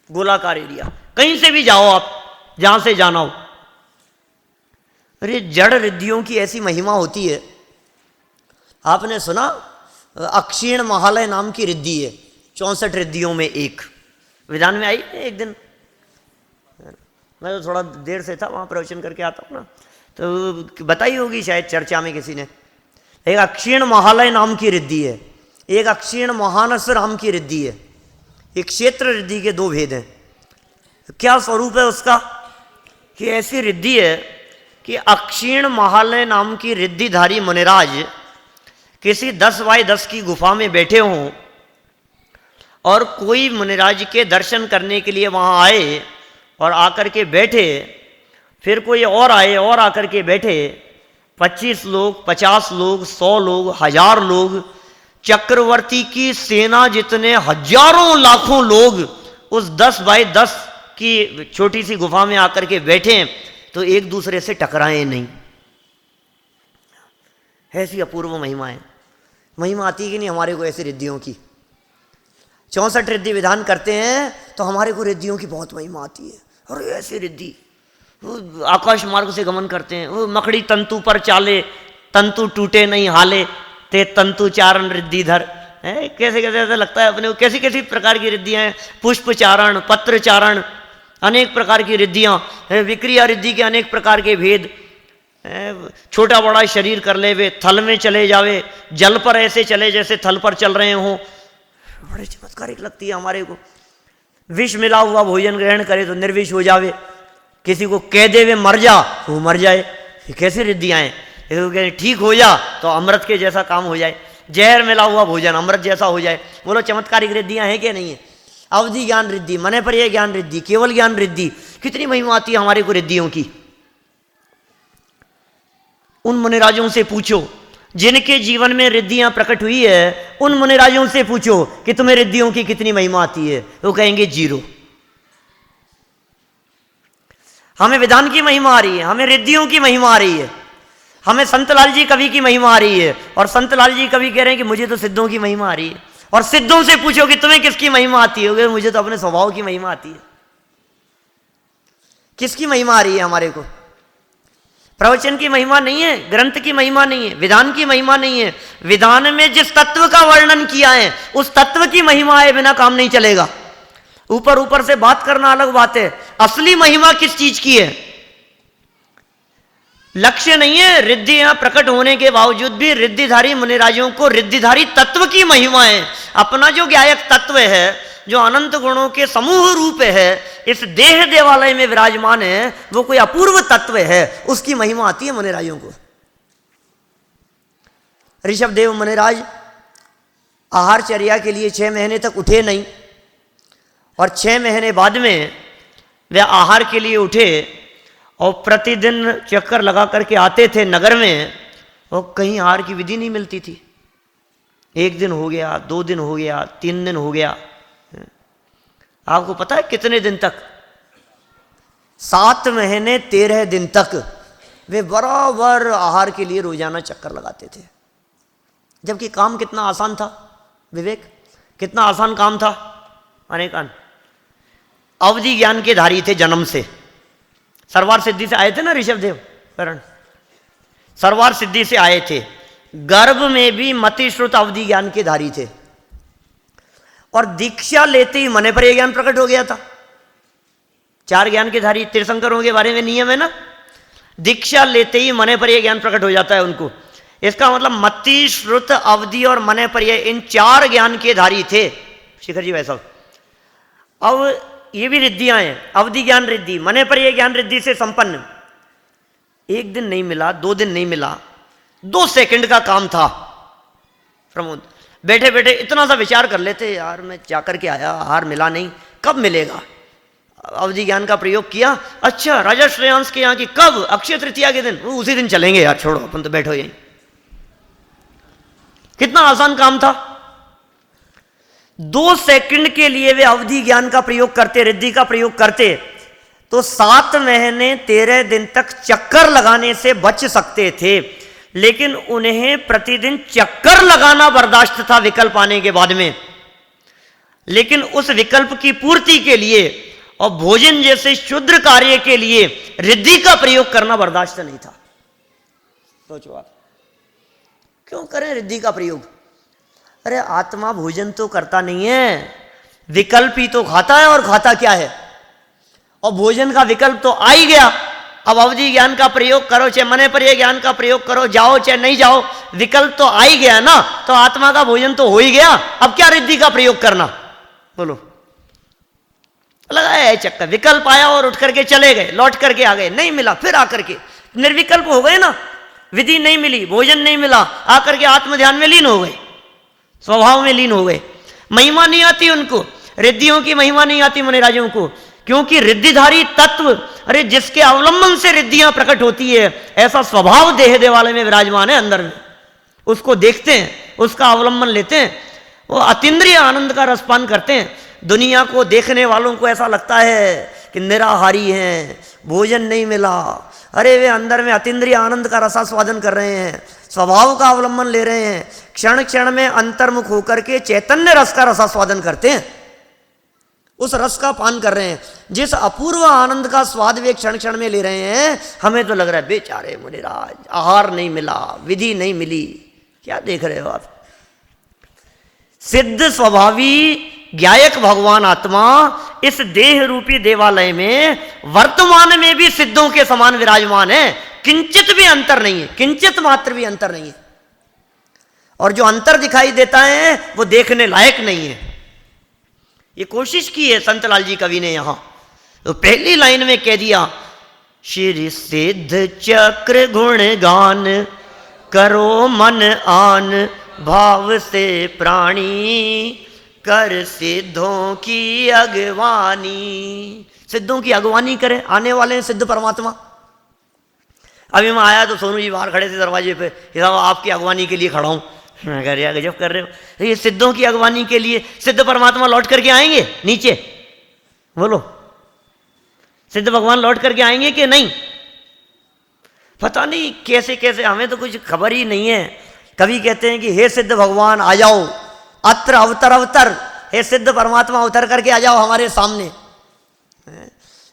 गोलाकार एरिया। कहीं से भी जाओ आप, जहां से जाना हो। अरे जड़ रिद्धियों की ऐसी महिमा होती है। आपने सुना अक्षीण महालय नाम की रिद्धि है, 64 रिद्धियों में एक। विधान में आई एक दिन, मैं तो थोड़ा देर से था वहां प्रवचन करके आता हूं ना, तो बताई होगी शायद चर्चा में किसी ने। एक अक्षीण महालय नाम की रिद्धि है, एक अक्षीण महानस नाम की रिद्धि है। एक क्षेत्र रिद्धि के 2 भेद हैं। क्या स्वरूप है उसका? कि ऐसी रिद्धि है कि अक्षीण महालय नाम की रिद्धिधारी मुनिराज किसी 10 बाय 10 की गुफा में बैठे हों, और कोई मुनिराज के दर्शन करने के लिए वहां आए और आकर के बैठे, फिर कोई और आए और आकर के बैठे। 25 लोग, 50 लोग, 100 लोग, 1000 लोग, चक्रवर्ती की सेना जितने हजारों लाखों लोग उस 10 बाय 10 की छोटी सी गुफा में आकर के बैठे, तो एक दूसरे से टकराए नहीं। ऐसी अपूर्व महिमा है। महिमा आती कि नहीं हमारे को ऐसी रिद्धियों की? 64 रिद्धि विधान करते हैं तो हमारे को रिद्धियों की बहुत महिमा आती है। और ऐसी रिद्धि वो आकाश मार्ग से गमन करते हैं। वो मकड़ी तंतु पर चाले, तंतु टूटे नहीं हाले, ते तंतु चारण रिद्धि धर। कैसे कैसे ऐसा लगता है अपने को, कैसी कैसी प्रकार की रिद्धियाँ हैं। पुष्प चारण, पत्र चारण, अनेक प्रकार की रिद्धियाँ, विक्रिया रिद्धि के अनेक प्रकार के भेद। छोटा बड़ा शरीर कर ले वे, थल में चले जावे, जल पर ऐसे चले जैसे थल पर चल रहे हों। बड़े चमत्कारिक लगती है हमारे को। विष मिला हुआ भोजन ग्रहण करे तो निर्विष हो जावे, किसी को कह दे वे मर जा वो मर जाए। ये कैसे रिद्धियाँ हैं? ठीक हो जा तो अमृत के जैसा काम हो जाए, जहर मिला हुआ भोजन अमृत जैसा हो जाए। बोलो चमत्कारिक रिद्धियाँ हैं कि नहीं है? अवधि ज्ञान रिद्धि, मने पर यह ज्ञान रिद्धि, केवल ज्ञान रिद्धि, कितनी महिमा आती है हमारे को रिद्धियों की। उन मुनिराजों से पूछो जिनके जीवन में रिद्धियां प्रकट हुई है, उन मुनिराजों से पूछो कि तुम्हें रिद्धियों की कितनी महिमा आती है, वो कहेंगे 0। हमें विधान की महिमा आ रही है, हमें रिद्धियों की महिमा आ रही है, हमें संतलाल जी कवि की महिमा आ रही है, और संतलाल जी कवि कह रहे हैं कि मुझे तो सिद्धों की महिमा आ रही है। और सिद्धों से पूछो कि तुम्हें किसकी महिमा आती है, मुझे तो अपने स्वभाव की महिमा आती है। किसकी महिमा आ रही है हमारे को? प्रवचन की महिमा नहीं है, ग्रंथ की महिमा नहीं है, विधान की महिमा नहीं है। विधान में जिस तत्व का वर्णन किया है उस तत्व की महिमा है, बिना काम नहीं चलेगा। ऊपर ऊपर से बात करना अलग बात है। असली महिमा किस चीज की है? लक्ष्य नहीं है। रिद्धियां प्रकट होने के बावजूद भी रिद्धिधारी मुनिराजों को रिद्धिधारी तत्व की महिमा है। अपना जो ज्ञायक तत्व है, जो अनंत गुणों के समूह रूप है, इस देह देवालय में विराजमान है, वो कोई अपूर्व तत्व है, उसकी महिमा आती है मुनिराजों को। ऋषभदेव मुनिराज आहारचर्या के लिए 6 महीने तक उठे नहीं, और 6 महीने बाद में वे आहार के लिए उठे और प्रतिदिन चक्कर लगा करके आते थे नगर में, और कहीं आहार की विधि नहीं मिलती थी। 1 दिन हो गया, 2 दिन हो गया, 3 दिन हो गया। आपको पता है कितने दिन तक? 7 महीने 13 दिन तक वे बराबर आहार के लिए रोजाना चक्कर लगाते थे। जबकि काम कितना आसान था विवेक, कितना आसान काम था। अनेकान अवधि ज्ञान के धारी थे जन्म से। सरवार सिद्धि से आए थे ना ऋषभदेव करण, सरवार सिद्धि से आए थे। गर्भ में भी मति श्रुत अवधि ज्ञान के धारी थे, और दीक्षा लेते ही मने पर यह ज्ञान प्रकट हो गया था। 4 ज्ञान के धारी तीर्थंकरों के बारे में नियम है ना, दीक्षा लेते ही मने पर यह ज्ञान प्रकट हो जाता है उनको। इसका मतलब मति श्रुत अवधि और मने पर यह, इन 4 ज्ञान के धारी थे शिखर जी वैसा। अब ये भी रिद्धियां हैं, अवधि ज्ञान रिद्धि, मने पर यह ज्ञान रिद्धि से संपन्न। 1 दिन नहीं मिला, 2 दिन नहीं मिला, 2 सेकंड का काम था। प्रमोद बैठे बैठे इतना सा विचार कर लेते, यार मैं जाकर के आया, आहार मिला नहीं, कब मिलेगा। अवधि ज्ञान का प्रयोग किया, अच्छा राजा श्रेयांश के यहाँ की कब, अक्षय तृतीया के दिन, उसी दिन चलेंगे यार, छोड़ो अपन तो बैठो यहीं। कितना आसान काम था। 2 सेकंड के लिए वे अवधि ज्ञान का प्रयोग करते, रिद्धि का प्रयोग करते, तो 7 महीने 13 दिन तक चक्कर लगाने से बच सकते थे। लेकिन उन्हें प्रतिदिन चक्कर लगाना बर्दाश्त था विकल्प आने के बाद में, लेकिन उस विकल्प की पूर्ति के लिए और भोजन जैसे शुद्र कार्य के लिए रिद्धि का प्रयोग करना बर्दाश्त नहीं था। सोचो आप, क्यों करें रिद्धि का प्रयोग? अरे आत्मा भोजन तो करता नहीं है, विकल्प ही तो खाता है, और खाता क्या है? और भोजन का विकल्प तो आ ही गया। अब अवधि ज्ञान का प्रयोग करो, चाहे मने पर यह ज्ञान का प्रयोग करो, जाओ चाहे नहीं जाओ, विकल्प तो आ ही गया ना, तो आत्मा का भोजन तो हो ही गया। अब क्या रिद्धि का प्रयोग करना? बोलो, लगाया है चक्कर, विकल्प आया और उठ करके चले गए, लौट करके आ गए, नहीं मिला, फिर आकर के निर्विकल्प हो गए ना, विधि नहीं मिली, भोजन नहीं मिला, आकर के आत्म ध्यान में लीन हो गए, स्वभाव में लीन हो गए। महिमा नहीं आती उनको, रिद्धियों की महिमा नहीं आती मुनिराजों को, क्योंकि रिद्धिधारी तत्व, अरे जिसके अवलंबन से रिद्धियां प्रकट होती है, ऐसा स्वभाव देह देवालय में विराजमान है अंदर में। उसको देखते हैं, उसका अवलंबन लेते हैं, वो अतीन्द्रिय आनंद का रसपान करते हैं। दुनिया को देखने वालों को ऐसा लगता है कि निराहारी हैं, भोजन नहीं मिला, अरे वे अंदर में अतीन्द्रिय आनंद का रसास्वादन कर रहे हैं, स्वभाव का अवलंबन ले रहे हैं, क्षण क्षण में अंतर्मुख होकर के चैतन्य रस का रसास्वादन करते हैं, उस रस का पान कर रहे हैं। जिस अपूर्व आनंद का स्वाद वे क्षण क्षण में ले रहे हैं, हमें तो लग रहा है बेचारे मुनिराज, आहार नहीं मिला, विधि नहीं मिली। क्या देख रहे हो आप? सिद्ध स्वभावी ज्ञायक भगवान आत्मा इस देह रूपी देवालय में वर्तमान में भी सिद्धों के समान विराजमान है। किंचित भी अंतर नहीं है, किंचित मात्र भी अंतर नहीं है। और जो अंतर दिखाई देता है वो देखने लायक नहीं है। ये कोशिश की है संतलाल जी कवि ने यहां, तो पहली लाइन में कह दिया, श्री सिद्ध चक्र गुण गान करो मन आन, भाव से प्राणी कर सिद्धों की अगवानी। सिद्धों की अगवानी करें, आने वाले हैं सिद्ध परमात्मा। अभी मैं आया तो सोनू जी बाहर खड़े थे दरवाजे पे, साहब आपकी अगवानी के लिए खड़ा हूं। मैं कह रहा गजब कर रहे हो, ये सिद्धों की अगवानी के लिए सिद्ध परमात्मा लौट करके आएंगे नीचे? बोलो, सिद्ध भगवान लौट करके आएंगे कि नहीं? पता नहीं कैसे कैसे, हमें तो कुछ खबर ही नहीं है। कभी कहते हैं कि हे सिद्ध भगवान आ जाओ, अत्र अवतर अवतर, हे सिद्ध परमात्मा उतर करके आ जाओ हमारे सामने,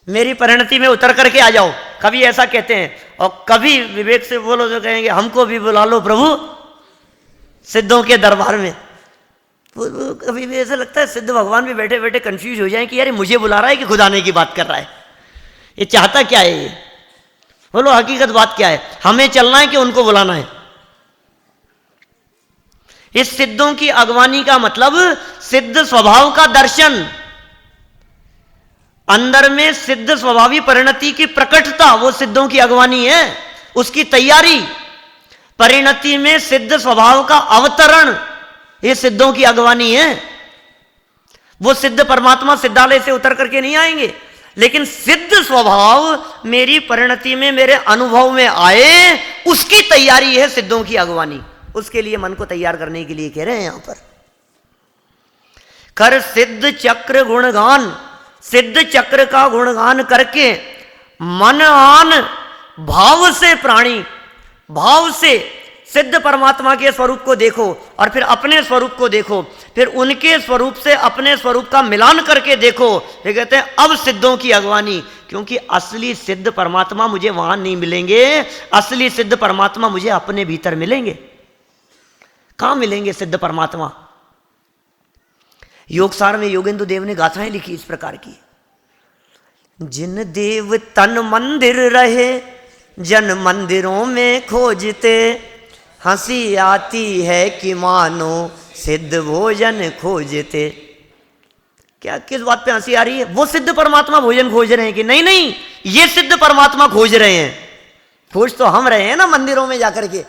मेरी परिणति में उतर करके आ जाओ। कभी ऐसा कहते हैं, और कभी विवेक से बोलो तो कहेंगे हमको भी बुला लो प्रभु सिद्धों के दरबार में। कभी भी ऐसा लगता है सिद्ध भगवान भी बैठे बैठे कंफ्यूज हो जाए कि यार मुझे बुला रहा है कि खुद आने की बात कर रहा है, ये चाहता क्या है ये? बोलो हकीकत बात क्या है, हमें चलना है कि उनको बुलाना है? इस सिद्धों की अगवानी का मतलब सिद्ध स्वभाव का दर्शन, अंदर में सिद्ध स्वभावी परिणति की प्रकटता, वो सिद्धों की अगवानी है। उसकी तैयारी, परिणति में सिद्ध स्वभाव का अवतरण, ये सिद्धों की अगवानी है। वो सिद्ध परमात्मा सिद्धालय से उतर करके नहीं आएंगे, लेकिन सिद्ध स्वभाव मेरी परिणति में, मेरे अनुभव में आए, उसकी तैयारी है सिद्धों की अगवानी। उसके लिए मन को तैयार करने के लिए कह रहे हैं यहां पर, कर सिद्ध चक्र गुणगान। सिद्ध चक्र का गुणगान करके मन आन भाव से प्राणी, भाव से सिद्ध परमात्मा के स्वरूप को देखो और फिर अपने स्वरूप को देखो, फिर उनके स्वरूप से अपने स्वरूप का मिलान करके देखो। ये कहते हैं अब सिद्धों की अगवानी, क्योंकि असली सिद्ध परमात्मा मुझे वहां नहीं मिलेंगे, असली सिद्ध परमात्मा मुझे अपने भीतर मिलेंगे। कहां मिलेंगे सिद्ध परमात्मा? योगसार में योगेंद्र देव ने गाथाएं लिखी इस प्रकार की, जिन देव तन मंदिर रहे जन मंदिरों में खोजते, हंसी आती है कि मानो सिद्ध भोजन खोजते। क्या किस बात पे हंसी आ रही है? वो सिद्ध परमात्मा भोजन खोज रहे हैं कि नहीं? नहीं, ये सिद्ध परमात्मा खोज रहे हैं। खोज तो हम रहे हैं ना मंदिरों में जाकर के,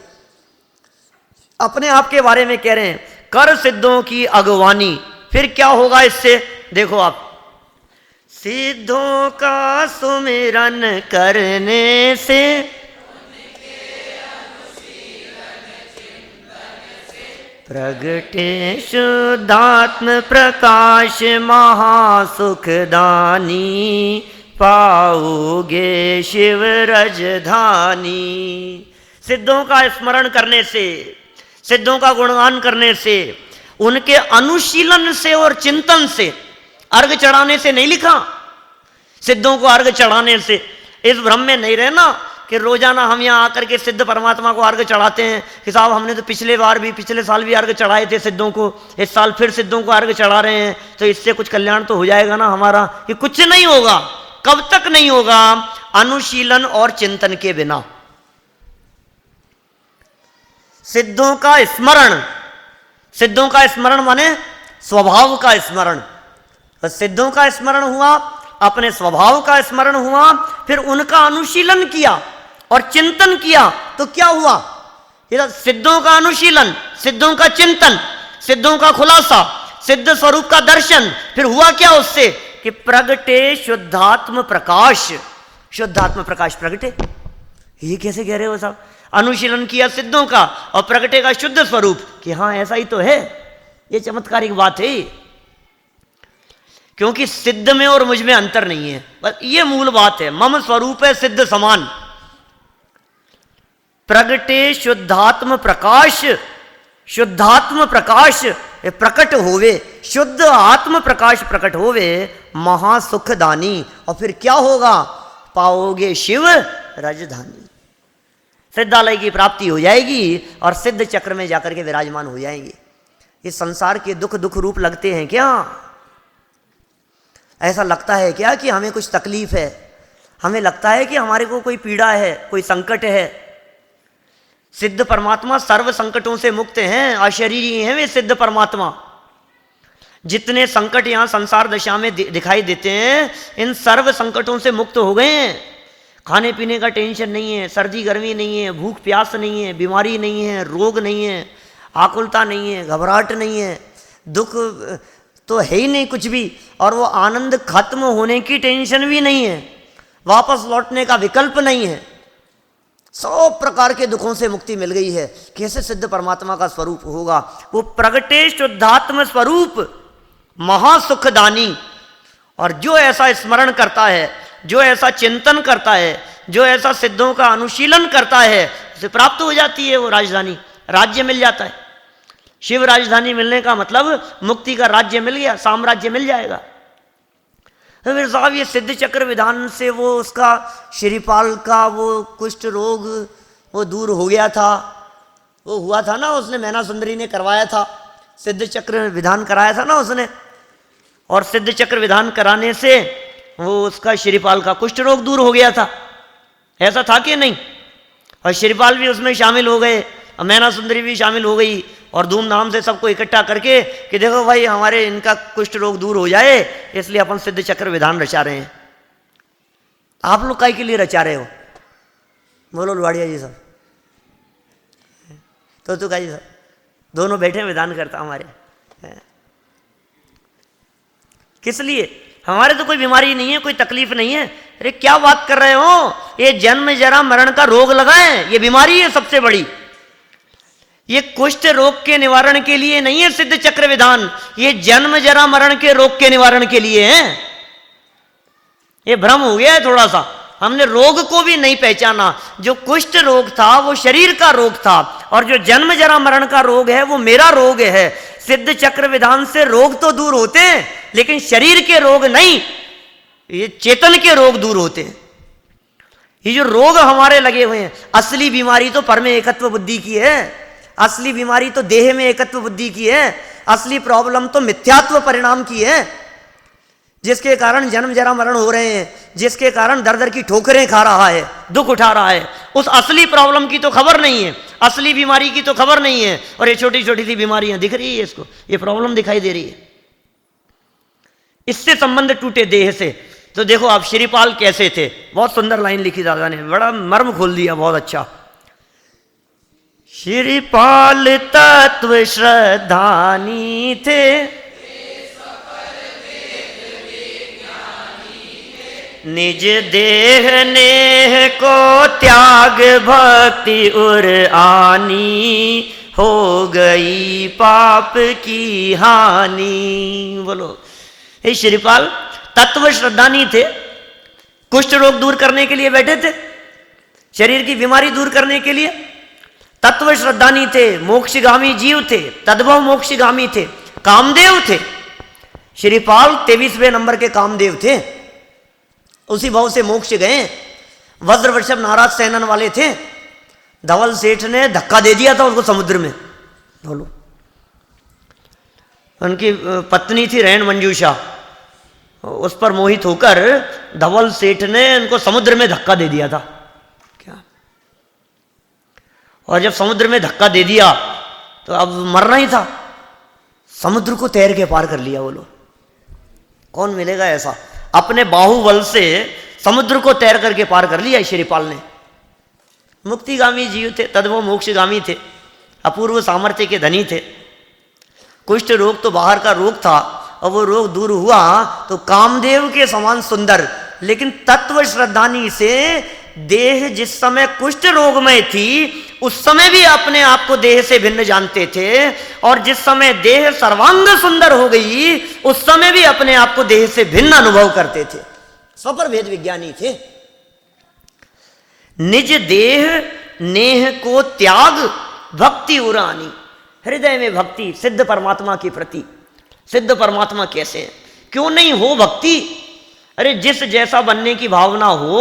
अपने आप के बारे में कह रहे हैं। कर सिद्धों की अगवानी, फिर क्या होगा इससे? देखो आप, सिद्धों का सुमिरन करने से प्रगटे शुद्धात्म प्रकाश महासुखदानी, पाओगे शिव रजधानी। सिद्धों का स्मरण करने से, सिद्धों का गुणगान करने से, उनके अनुशीलन से और चिंतन से, अर्घ चढ़ाने से नहीं लिखा। सिद्धों को अर्घ चढ़ाने से, इस भ्रम में नहीं रहना कि रोजाना हम यहाँ आकर के सिद्ध परमात्मा को अर्घ चढ़ाते हैं कि साहब हमने तो पिछले साल भी अर्घ चढ़ाए थे सिद्धों को, इस साल फिर सिद्धों को अर्घ चढ़ा रहे हैं, तो इससे कुछ कल्याण तो हो जाएगा ना हमारा। ये कुछ नहीं होगा। कब तक नहीं होगा? अनुशीलन और चिंतन के बिना। सिद्धों का स्मरण, सिद्धों का स्मरण माने स्वभाव का स्मरण। तो सिद्धों का स्मरण हुआ, अपने स्वभाव का स्मरण हुआ, फिर उनका अनुशीलन किया और चिंतन किया, तो क्या हुआ? सिद्धों का अनुशीलन, सिद्धों का चिंतन, सिद्धों का खुलासा, सिद्ध स्वरूप का दर्शन, फिर हुआ क्या उससे? कि प्रगटे शुद्धात्म प्रकाश। शुद्धात्म प्रकाश प्रगटे, ये कैसे कह रहे हो साहब? अनुशीलन किया सिद्धों का और प्रगटे का शुद्ध स्वरूप, कि हाँ ऐसा ही तो है। ये चमत्कारिक बात है, क्योंकि सिद्ध में और मुझ में अंतर नहीं है, बस ये मूल बात है। मम स्वरूप है सिद्ध समान। प्रगटे शुद्धात्म प्रकाश, शुद्धात्म प्रकाश प्रकट होवे, शुद्ध आत्म प्रकाश प्रकट होवे, महासुखदानी। और फिर क्या होगा? पाओगे शिव राजधानी। सिद्धालय की प्राप्ति हो जाएगी और सिद्ध चक्र में जाकर के विराजमान हो जाएंगे। इस संसार के दुख दुख रूप लगते हैं क्या? ऐसा लगता है क्या कि हमें कुछ तकलीफ है? हमें लगता है कि हमारे को कोई पीड़ा है, कोई संकट है? सिद्ध परमात्मा सर्व संकटों से मुक्त हैं, अशरीरी हैं वे सिद्ध परमात्मा। जितने संकट यहाँ संसार दशा में दिखाई देते हैं, इन सर्व संकटों से मुक्त हो गए हैं। खाने पीने का टेंशन नहीं है, सर्दी गर्मी नहीं है, भूख प्यास नहीं है, बीमारी नहीं है, रोग नहीं है, आकुलता नहीं है, घबराहट नहीं है, दुख तो है ही नहीं कुछ भी। और वो आनंद खत्म होने की टेंशन भी नहीं है, वापस लौटने का विकल्प नहीं है। 100 प्रकार के दुखों से मुक्ति मिल गई है। कैसे सिद्ध परमात्मा का स्वरूप होगा? वो प्रगटे शुद्धात्म स्वरूप, महासुखदानी। और जो ऐसा स्मरण करता है, जो ऐसा चिंतन करता है, जो ऐसा सिद्धों का अनुशीलन करता है, उसे प्राप्त हो जाती है वो राजधानी, राज्य मिल जाता है। शिव राजधानी मिलने का मतलब मुक्ति का राज्य मिल गया, साम्राज्य मिल जाएगा। तो फिर साहब ये सिद्ध चक्र विधान से वो उसका श्रीपाल का वो कुष्ठ रोग वो दूर हो गया था। वो हुआ था ना, उसने मैना सुंदरी ने करवाया था, सिद्ध चक्र विधान कराया था ना उसने। और सिद्ध चक्र विधान कराने से वो उसका श्रीपाल का कुष्ठ रोग दूर हो गया था, ऐसा था कि नहीं? और श्रीपाल भी उसमें शामिल हो गए, और मैना सुंदरी भी शामिल हो गई, और धूमधाम से सबको इकट्ठा करके कि देखो भाई हमारे इनका कुष्ठ रोग दूर हो जाए, इसलिए अपन सिद्ध चक्र विधान रचा रहे हैं। आप लोग काय के लिए रचा रहे हो? बोलो लुहाड़िया जी सब, तो का जी सब दोनों बैठे विधान करता हमारे। किस लिए? हमारे तो कोई बीमारी नहीं है, कोई तकलीफ नहीं है। अरे क्या बात कर रहे हो? ये जन्म जरा मरण का रोग लगा है, ये बीमारी है सबसे बड़ी। ये कुष्ठ रोग के निवारण के लिए नहीं है सिद्ध चक्र विधान, ये जन्म जरा मरण के रोग के निवारण के लिए है। ये भ्रम हो गया है थोड़ा सा, हमने रोग को भी नहीं पहचाना। जो कुष्ठ रोग था वो शरीर का रोग था, और जो जन्म जरा मरण का रोग है वो मेरा रोग है। सिद्ध चक्र विधान से रोग तो दूर होते हैं, लेकिन शरीर के रोग नहीं, ये चेतन के रोग दूर होते हैं। ये जो रोग हमारे लगे हुए हैं, असली बीमारी तो पर में एकत्व बुद्धि की है, असली बीमारी तो देह में एकत्व बुद्धि की है, असली प्रॉब्लम तो मिथ्यात्व परिणाम की है, जिसके कारण जन्म जरा मरण हो रहे हैं, जिसके कारण दर दर की ठोकरें खा रहा है, दुख उठा रहा है। उस असली प्रॉब्लम की तो खबर नहीं है, असली बीमारी की तो खबर नहीं है, और ये छोटी छोटी सी बीमारियां दिख रही है इसको, ये प्रॉब्लम दिखाई दे रही है। इससे संबंध टूटे देह से। तो देखो आप श्रीपाल कैसे थे, बहुत सुंदर लाइन लिखी दादा ने, बड़ा मर्म खोल दिया, बहुत अच्छा। श्रीपाल तत्व श्रद्धानी थे, निज देह नेह को त्याग भक्ति उर आनी, हो गई पाप की हानि। बोलो, हे श्रीपाल तत्व श्रद्धानी थे, कुष्ठ रोग दूर करने के लिए बैठे थे, शरीर की बीमारी दूर करने के लिए तत्व श्रद्धानी थे, मोक्षगामी जीव थे, तद्भव मोक्षगामी थे, कामदेव थे। श्रीपाल 23वें नंबर के कामदेव थे, उसी भाव से मोक्ष गए। वज्र वृषभ नाराज सेनन वाले थे, धवल सेठ ने धक्का दे दिया था उसको समुद्र में। बोलो, उनकी पत्नी थी रैन मंजूषा, उस पर मोहित होकर धवल सेठ ने उनको समुद्र में धक्का दे दिया था क्या? और जब समुद्र में धक्का दे दिया तो अब मरना ही था, समुद्र को तैर के पार कर लिया। बोलो, कौन मिलेगा ऐसा? अपने बाहुबल से समुद्र को तैर करके पार कर लिया श्रीपाल ने। मुक्तिगामी जीव थे, तद्भव मोक्षगामी थे, अपूर्व सामर्थ्य के धनी थे। कुष्ठ रोग तो बाहर का रोग था, और वो रोग दूर हुआ तो कामदेव के समान सुंदर। लेकिन तत्व श्रद्धानी से देह जिस समय कुष्ठ रोग में थी उस समय भी अपने आप को देह से भिन्न जानते थे, और जिस समय देह सर्वांग सुंदर हो गई उस समय भी अपने आप को देह से भिन्न अनुभव करते थे, स्वपर भेद विज्ञानी थे। निज देह नेह को त्याग भक्ति उरानी, हृदय में भक्ति सिद्ध परमात्मा के प्रति। सिद्ध परमात्मा कैसे है? क्यों नहीं हो भक्ति? अरे जिस जैसा बनने की भावना हो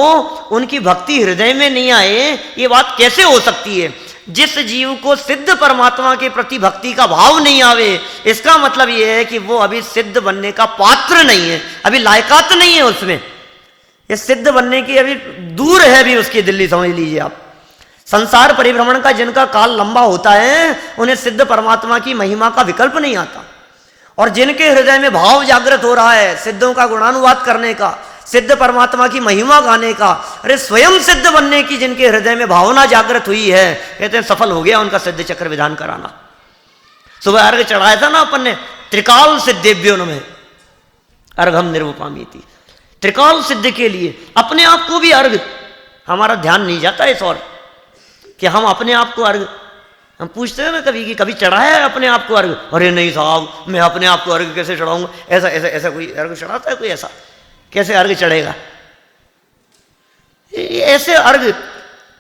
उनकी भक्ति हृदय में नहीं आए, ये बात कैसे हो सकती है? जिस जीव को सिद्ध परमात्मा के प्रति भक्ति का भाव नहीं आवे, इसका मतलब यह है कि वो अभी सिद्ध बनने का पात्र नहीं है, अभी लायकात नहीं है उसमें। ये सिद्ध बनने की अभी दूर है अभी उसकी दिल्ली, समझ लीजिए आप। संसार परिभ्रमण का जिनका काल लंबा होता है उन्हें सिद्ध परमात्मा की महिमा का विकल्प नहीं आता, और जिनके हृदय में भाव जागृत हो रहा है सिद्धों का गुणानुवाद करने का, सिद्ध परमात्मा की महिमा गाने का, अरे स्वयं सिद्ध बनने की जिनके हृदय में भावना जागृत हुई है, कहते हैं सफल हो गया उनका सिद्ध चक्र विधान कराना। सुबह अर्घ चढ़ाया था ना अपन ने, त्रिकाल सिद्धेभ्यो नमः अर्घम निर्वपामी थी। त्रिकाल सिद्ध के लिए अपने आप को भी अर्घ, हमारा ध्यान नहीं जाता इस और कि हम अपने आप को अर्घ, हम पूछते हैं ना कभी कि कभी चढ़ाया है अपने आप को अर्घ? अरे नहीं साहब, मैं अपने आप को अर्घ कैसे चढ़ाऊंगा? ऐसा ऐसा ऐसा कोई अर्घ चढ़ाता है? कोई ऐसा कैसे अर्घ चढ़ेगा? ऐसे अर्घ,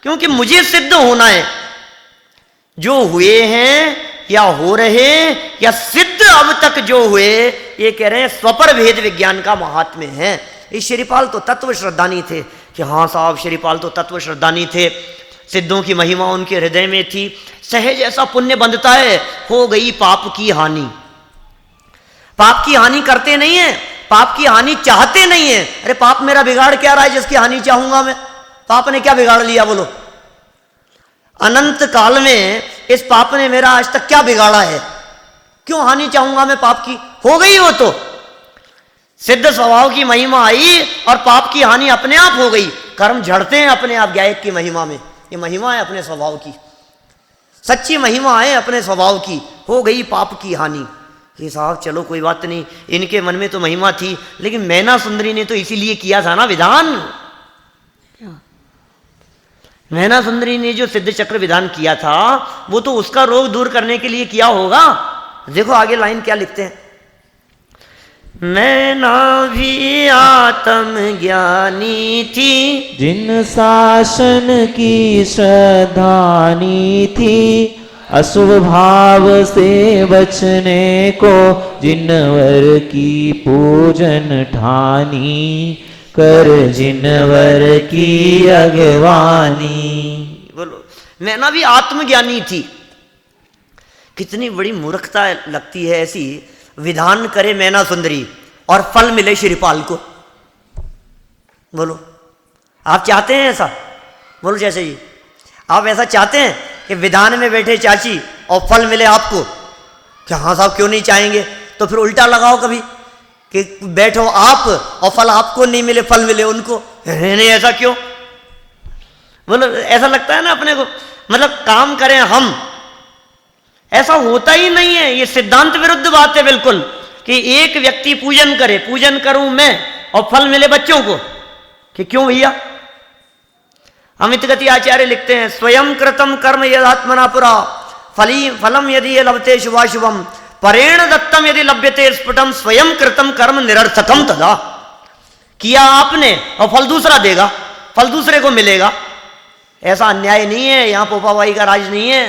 क्योंकि मुझे सिद्ध होना है। जो हुए हैं या हो रहे या सिद्ध अब तक जो हुए, ये कह रहे हैं स्वपर भेद विज्ञान का महात्म्य है। ये श्रीपाल तो तत्व श्रद्धानी थे कि हाँ साहब, श्रीपाल तो तत्व श्रद्धानी थे, सिद्धों की महिमा उनके हृदय में थी। सहज ऐसा पुण्य बंधता है, हो गई पाप की हानि। पाप की हानि करते नहीं है, पाप की हानि चाहते नहीं है। अरे पाप मेरा बिगाड़ क्या रहा है जिसकी हानि चाहूंगा मैं? पाप ने क्या बिगाड़ लिया बोलो? अनंत काल में इस पाप ने मेरा आज तक क्या बिगाड़ा है? क्यों हानि चाहूंगा मैं पाप की? हो गई वो तो सिद्ध स्वभाव की महिमा आई और पाप की हानि अपने आप हो गई। कर्म झड़ते हैं अपने आप गायक की महिमा में। ये महिमा है अपने स्वभाव की, सच्ची महिमा है अपने स्वभाव की। हो गई पाप की हानि। ये साहब चलो कोई बात नहीं, इनके मन में तो महिमा थी, लेकिन मैना सुंदरी ने तो इसीलिए किया था ना विधान। मैना सुंदरी ने जो सिद्ध चक्र विधान किया था वो तो उसका रोग दूर करने के लिए किया होगा। देखो आगे लाइन क्या लिखते हैं, मैना भी आत्म ज्ञानी थी, जिन शासन की श्रद्धानी थी, अशुभ भाव से बचने को जिनवर की पूजन ठानी, कर जिनवर की अगवानी। बोलो मैना भी आत्मज्ञानी थी। कितनी बड़ी मूर्खता लगती है ऐसी, विधान करे मैना सुंदरी और फल मिले श्रीपाल को। बोलो आप चाहते हैं ऐसा? बोलो जैसे जी आप ऐसा चाहते हैं कि विधान में बैठे चाची और फल मिले आपको? क्या हाँ साहब क्यों नहीं चाहेंगे? तो फिर उल्टा लगाओ कभी कि बैठो आप और फल आपको नहीं मिले, फल मिले उनको। नहीं ऐसा क्यों? बोलो ऐसा लगता है ना अपने को, मतलब काम करें हम, ऐसा होता ही नहीं है। ये सिद्धांत विरुद्ध बात है बिल्कुल कि एक व्यक्ति पूजन करे, पूजन करूं मैं और फल मिले बच्चों को, कि क्यों भैया? अमित गति आचार्य लिखते हैं, स्वयं कृतम कर्म यदात्मना पुरा फलम यदि ये लभते शुभाशुभम परेण दत्तम यदि लभ्यते स्फुटम स्वयं कृतम कर्म निरर्थकम तदा। किया आपने और फल दूसरा देगा, फल दूसरे को मिलेगा। ऐसा अन्याय नहीं है, यहां पोपाबाई का राज नहीं है,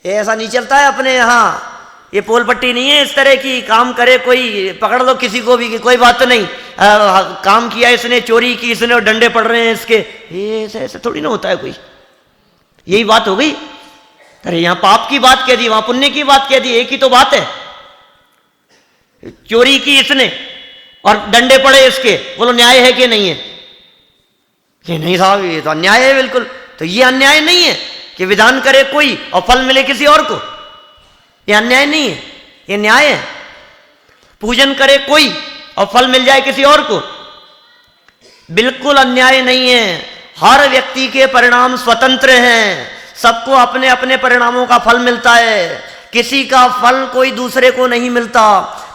ये ऐसा नहीं चलता है अपने यहाँ। ये पोल पट्टी नहीं है इस तरह की, काम करे कोई पकड़ लो किसी को भी कि कोई बात तो नहीं, काम किया इसने, चोरी की इसने और डंडे पड़ रहे हैं इसके। ये ऐसे थोड़ी ना होता है कोई। यही बात हो गई। अरे यहाँ पाप की बात कह दी, वहां पुण्य की बात कह दी, एक ही तो बात है। चोरी की इसने और डंडे पड़े इसके, बोलो न्याय है कि नहीं है? ये नहीं साहब ये तो अन्याय है बिल्कुल। तो ये अन्याय नहीं है कि विधान करे कोई और फल मिले किसी और को, ये अन्याय नहीं है, ये न्याय है। पूजन करे कोई और फल मिल जाए किसी और को, बिल्कुल अन्याय नहीं है। हर व्यक्ति के परिणाम स्वतंत्र हैं, सबको अपने अपने परिणामों का फल मिलता है। किसी का फल कोई दूसरे को नहीं मिलता,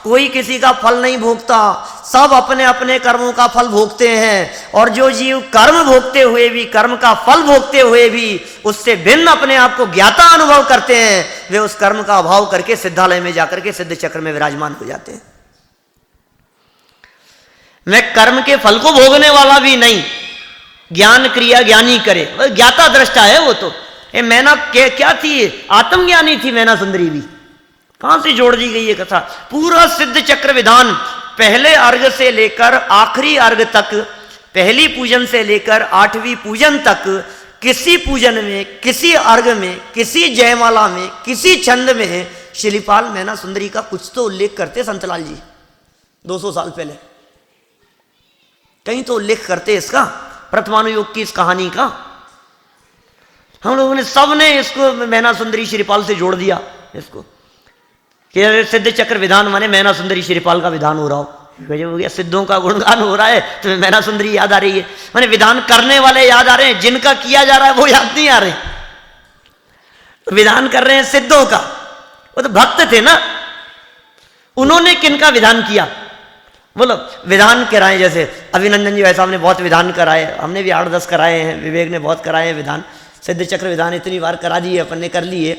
कोई किसी का फल नहीं भोगता, सब अपने अपने कर्मों का फल भोगते हैं। और जो जीव कर्म भोगते हुए भी, कर्म का फल भोगते हुए भी उससे भिन्न अपने आप को ज्ञाता अनुभव करते हैं, वे उस कर्म का अभाव करके सिद्धालय में जाकर के सिद्ध चक्र में विराजमान हो जाते हैं। मैं कर्म के फल को भोगने वाला भी नहीं, ज्ञान क्रिया ज्ञानी करे, ज्ञाता दृष्टा है वो तो। ये मैना क्या थी? आत्मज्ञानी थी मैना सुंदरी भी। कहां से जोड़ दी गई ये कथा? पूरा सिद्ध चक्र विधान पहले अर्घ से लेकर आखिरी अर्घ तक, पहली पूजन से लेकर 8वीं पूजन तक, किसी पूजन में, किसी अर्घ में, किसी जयमाला में, किसी छंद में श्रीपाल मैना सुंदरी का कुछ तो उल्लेख करते संतलाल जी 200 साल पहले। कहीं तो उल्लेख करते इसका, प्रथमानुयोग की इस कहानी का। हम लोगों ने सब ने इसको मैना सुंदरी श्रीपाल से जोड़ दिया इसको कि सिद्ध चक्र विधान माने मैना सुंदरी श्रीपाल का विधान हो रहा हो गया, सिद्धों का गुणगान हो रहा है तो मैना सुंदरी याद आ रही है। माने विधान करने वाले याद आ रहे हैं, जिनका किया जा रहा है वो याद नहीं आ रहे। तो विधान कर रहे हैं सिद्धों का, वो तो भक्त थे ना, उन्होंने किनका विधान किया? बोलो विधान कराए, जैसे अभिनंदन जी वैसा हमने बहुत विधान कराए, हमने भी 8-10 कराए हैं, विवेक ने बहुत कराए हैं विधान। सिद्ध चक्र विधान इतनी बार करा दिए अपन ने, कर लिए।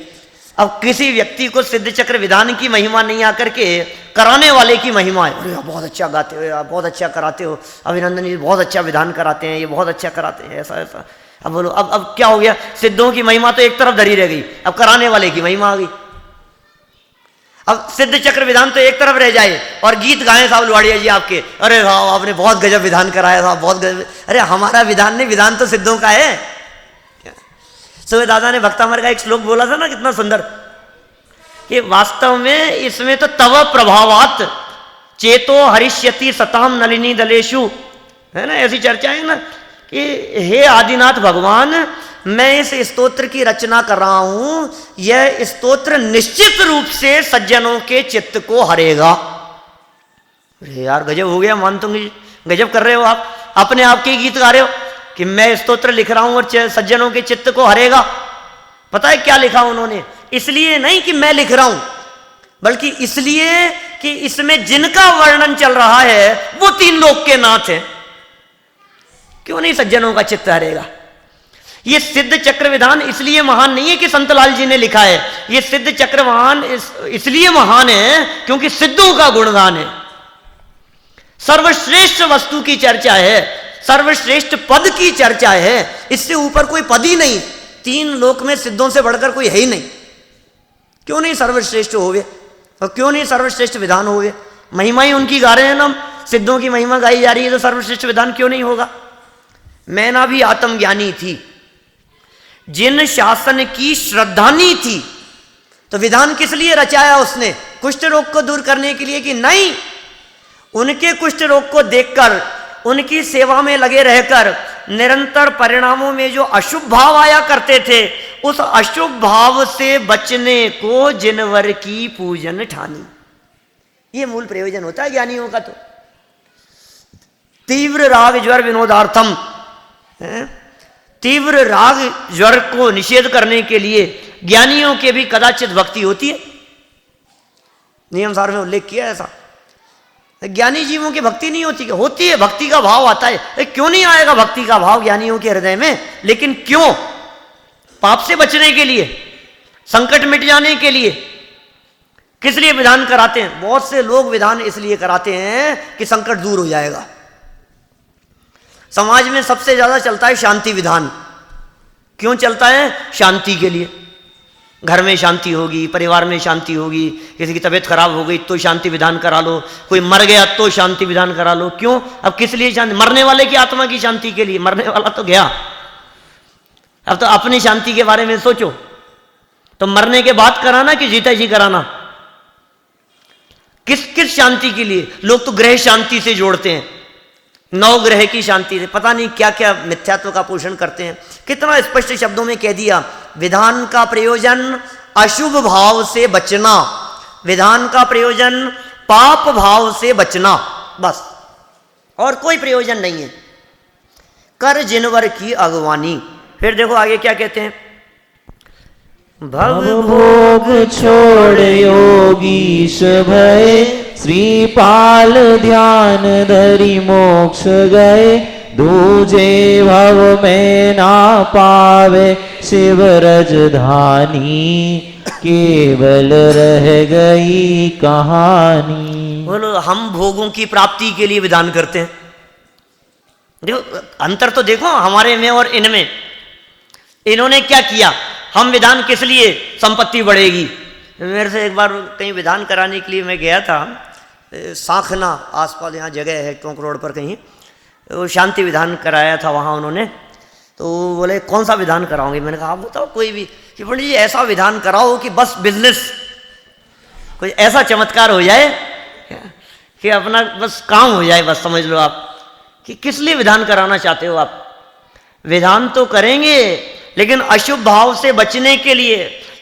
अब किसी व्यक्ति को सिद्ध चक्र विधान की महिमा नहीं आकर के कराने वाले की महिमा है। अरे बहुत अच्छा गाते हो यार, बहुत अच्छा कराते हो, अभिनंदन जी बहुत अच्छा विधान कराते हैं, ये बहुत अच्छा कराते हैं, ऐसा ऐसा। अब बोलो अब क्या हो गया? सिद्धों की महिमा तो एक तरफ धरी रह गई, अब कराने वाले की महिमा आ गई। अब सिद्ध चक्र विधान तो एक तरफ रह जाए और गीत गाएं साहब लुहाड़िया जी आपके, अरे वाह आपने बहुत गजब विधान कराया था, बहुत गजब। अरे हमारा विधान नहीं, विधान तो सिद्धों का है। सुबह दादा ने भक्तामर का एक श्लोक बोला था ना, कितना सुंदर, कि वास्तव में इसमें तो तव प्रभावात चेतो हरिष्यति सताम नलिनी दलेशु, है ना, ऐसी चर्चा है ना कि हे आदिनाथ भगवान, मैं इस स्तोत्र की रचना कर रहा हूं, यह स्तोत्र निश्चित रूप से सज्जनों के चित्त को हरेगा। अरे यार गजब हो गया, मान तुम गजब कर रहे हो आप, अपने आप के गीत गा रहे हो कि मैं स्तोत्र लिख रहा हूं और सज्जनों के चित्त को हरेगा। पता है क्या लिखा उन्होंने? इसलिए नहीं कि मैं लिख रहा हूं, बल्कि इसलिए कि इसमें जिनका वर्णन चल रहा है वो तीन लोक के नाथ हैं। क्यों नहीं सज्जनों का चित्त हरेगा? ये सिद्ध चक्र विधान इसलिए महान नहीं है कि संतलाल जी ने लिखा है, ये सिद्ध चक्र महान इसलिए महान है क्योंकि सिद्धों का गुणगान है। सर्वश्रेष्ठ वस्तु की चर्चा है, सर्वश्रेष्ठ पद की चर्चा है, इससे ऊपर कोई पद ही नहीं। तीन लोक में सिद्धों से बढ़कर कोई है ही नहीं। क्यों नहीं सर्वश्रेष्ठ होवे और क्यों नहीं सर्वश्रेष्ठ विधान होवे? महिमा ही उनकी गा रहे हैं ना, सिद्धों की महिमा गाई जा रही है, तो सर्वश्रेष्ठ विधान क्यों नहीं होगा? मैना भी आत्मज्ञानी थी, जिन शासन की श्रद्धानी थी, तो विधान किस लिए रचाया उसने? कुष्ठ रोग को दूर करने के लिए कि नहीं? उनके कुष्ठ रोग को देखकर, उनकी सेवा में लगे रहकर निरंतर परिणामों में जो अशुभ भाव आया करते थे, उस अशुभ भाव से बचने को जिनवर की पूजन ठानी। ये मूल प्रयोजन होता है ज्ञानियों का। तो तीव्र राग ज्वर विनोदार्थम, तीव्र राग ज्वर को निषेध करने के लिए ज्ञानियों के भी कदाचित भक्ति होती है। नियम सार में उल्लेख किया ऐसा। ज्ञानी जीवों की भक्ति नहीं होती? होती है, भक्ति का भाव आता है। क्यों नहीं आएगा भक्ति का भाव ज्ञानियों के हृदय में? लेकिन क्यों? पाप से बचने के लिए, संकट मिट जाने के लिए। किस लिए विधान कराते हैं? बहुत से लोग विधान इसलिए कराते हैं कि संकट दूर हो जाएगा। समाज में सबसे ज्यादा चलता है शांति विधान। क्यों चलता है? शांति के लिए। घर में शांति होगी, परिवार में शांति होगी, किसी की तबीयत खराब हो गई तो शांति विधान करा लो, कोई मर गया तो शांति विधान करा लो। क्यों? अब किस लिए शांति? मरने वाले की आत्मा की शांति के लिए। मरने वाला तो गया, अब तो अपनी शांति के बारे में सोचो। तो मरने के बाद कराना कि जीते जी कराना? किस किस शांति के लिए? लोग तो ग्रह शांति से जोड़ते हैं, नौ ग्रह की शांति से, पता नहीं क्या क्या मिथ्यात्व का पोषण करते हैं। कितना स्पष्ट शब्दों में कह दिया, विधान का प्रयोजन अशुभ भाव से बचना, विधान का प्रयोजन पाप भाव से बचना, बस, और कोई प्रयोजन नहीं है। कर जिनवर की अगवानी। फिर देखो आगे क्या कहते हैं, भव भोग छोड़ योगीश भय, श्रीपाल ध्यान धरि मोक्ष गए, दूजे भव में ना पावे शिव रजधानी, केवल रह गई कहानी। बोलो, हम भोगों की प्राप्ति के लिए विधान करते हैं। देखो अंतर तो देखो हमारे में और इनमें। इन्होंने क्या किया? हम विधान किस लिए? संपत्ति बढ़ेगी। मेरे से एक बार कहीं विधान कराने के लिए मैं गया था, सांखना आसपास यहाँ जगह है टोंक रोड पर कहीं, वो शांति विधान कराया था वहाँ उन्होंने। तो बोले कौन सा विधान कराओगे? मैंने कहा आप बताओ कोई भी। कि पंडित जी ऐसा विधान कराओ कि बस बिजनेस, कोई ऐसा चमत्कार हो जाए कि अपना बस काम हो जाए, बस समझ लो आप। कि किस लिए विधान कराना चाहते हो आप? विधान तो करेंगे लेकिन अशुभ भाव से बचने के लिए,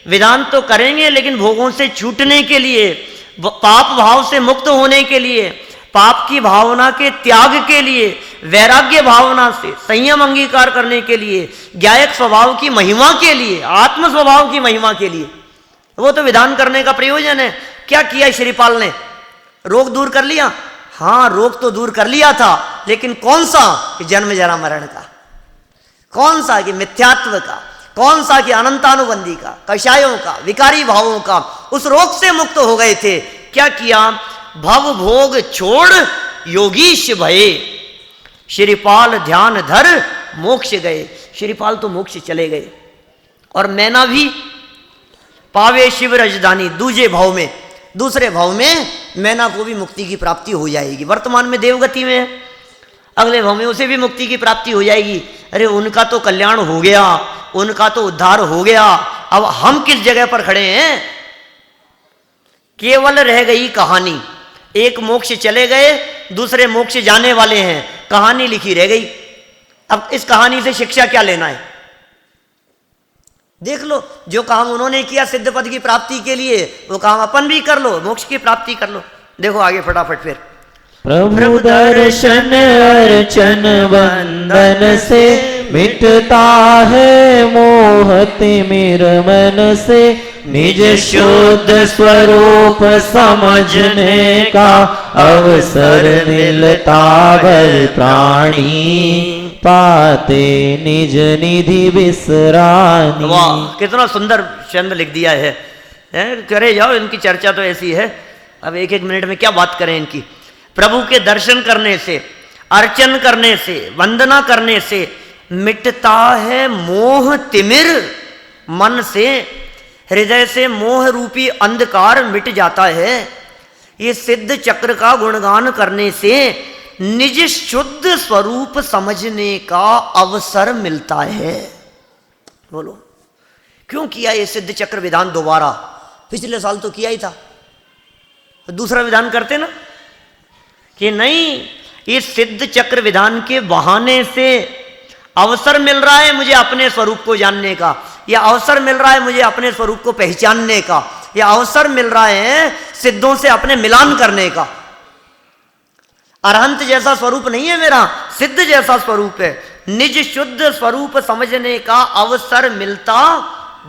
विधान तो करेंगे लेकिन भोगों से छूटने के लिए, पाप भाव से मुक्त होने के लिए, पाप की भावना के त्याग के लिए, वैराग्य भावना से संयम अंगीकार करने के लिए, ज्ञायक स्वभाव की महिमा के लिए, आत्म स्वभाव की महिमा के लिए। वो तो विधान करने का प्रयोजन है। क्या किया श्रीपाल ने? रोग दूर कर लिया। हाँ, रोग तो दूर कर लिया था, लेकिन कौन सा? कि जन्म जरा मरण का। कौन सा? कि मिथ्यात्व का। कौन सा? कि अनंतानुबंधी का, कषायों का, विकारी भावों का। उस रोग से मुक्त हो गए थे। क्या किया? भव भोग छोड़ योगीश भये, श्रीपाल ध्यान धर मोक्ष गए। श्रीपाल तो मोक्ष चले गए। और मैना भी पावे शिव राजधानी, दूजे भाव में, दूसरे भाव में मैना को भी मुक्ति की प्राप्ति हो जाएगी। वर्तमान में देवगति में है, अगले भाव में उसे भी मुक्ति की प्राप्ति हो जाएगी। अरे उनका तो कल्याण हो गया, उनका तो उद्धार हो गया, अब हम किस जगह पर खड़े हैं? केवल रह गई कहानी। एक मोक्ष चले गए, दूसरे मोक्ष जाने वाले हैं, कहानी लिखी रह गई। अब इस कहानी से शिक्षा क्या लेना है? देख लो, जो काम उन्होंने किया सिद्ध पद की प्राप्ति के लिए, वो काम अपन भी कर लो, मोक्ष की प्राप्ति कर लो। देखो आगे फटाफट फिर। प्रभु दर्शन अर्चन वंदन से मिटता है मोह तिमिर मन से, निज शुद्ध स्वरूप समझने का अवसर मिलता भर प्राणी, पाते निज निधि विसरानी। वाह, कितना सुंदर छंद लिख दिया है। करे जाओ, इनकी चर्चा तो ऐसी है, अब एक एक मिनट में क्या बात करें इनकी। प्रभु के दर्शन करने से, अर्चन करने से, वंदना करने से मिटता है मोह तिमिर मन से, हृदय से मोह रूपी अंधकार मिट जाता है। ये सिद्ध चक्र का गुणगान करने से निज शुद्ध स्वरूप समझने का अवसर मिलता है। बोलो, क्यों किया ये सिद्ध चक्र विधान दोबारा? पिछले साल तो किया ही था, तो दूसरा विधान करते ना कि नहीं, ये सिद्ध चक्र विधान के बहाने से अवसर मिल रहा है मुझे अपने स्वरूप को जानने का, या अवसर मिल रहा है मुझे अपने स्वरूप को पहचानने का, या अवसर मिल रहा है सिद्धों से अपने मिलान करने का। अरहंत जैसा स्वरूप नहीं है मेरा, सिद्ध जैसा स्वरूप है। निज शुद्ध स्वरूप समझने का अवसर मिलता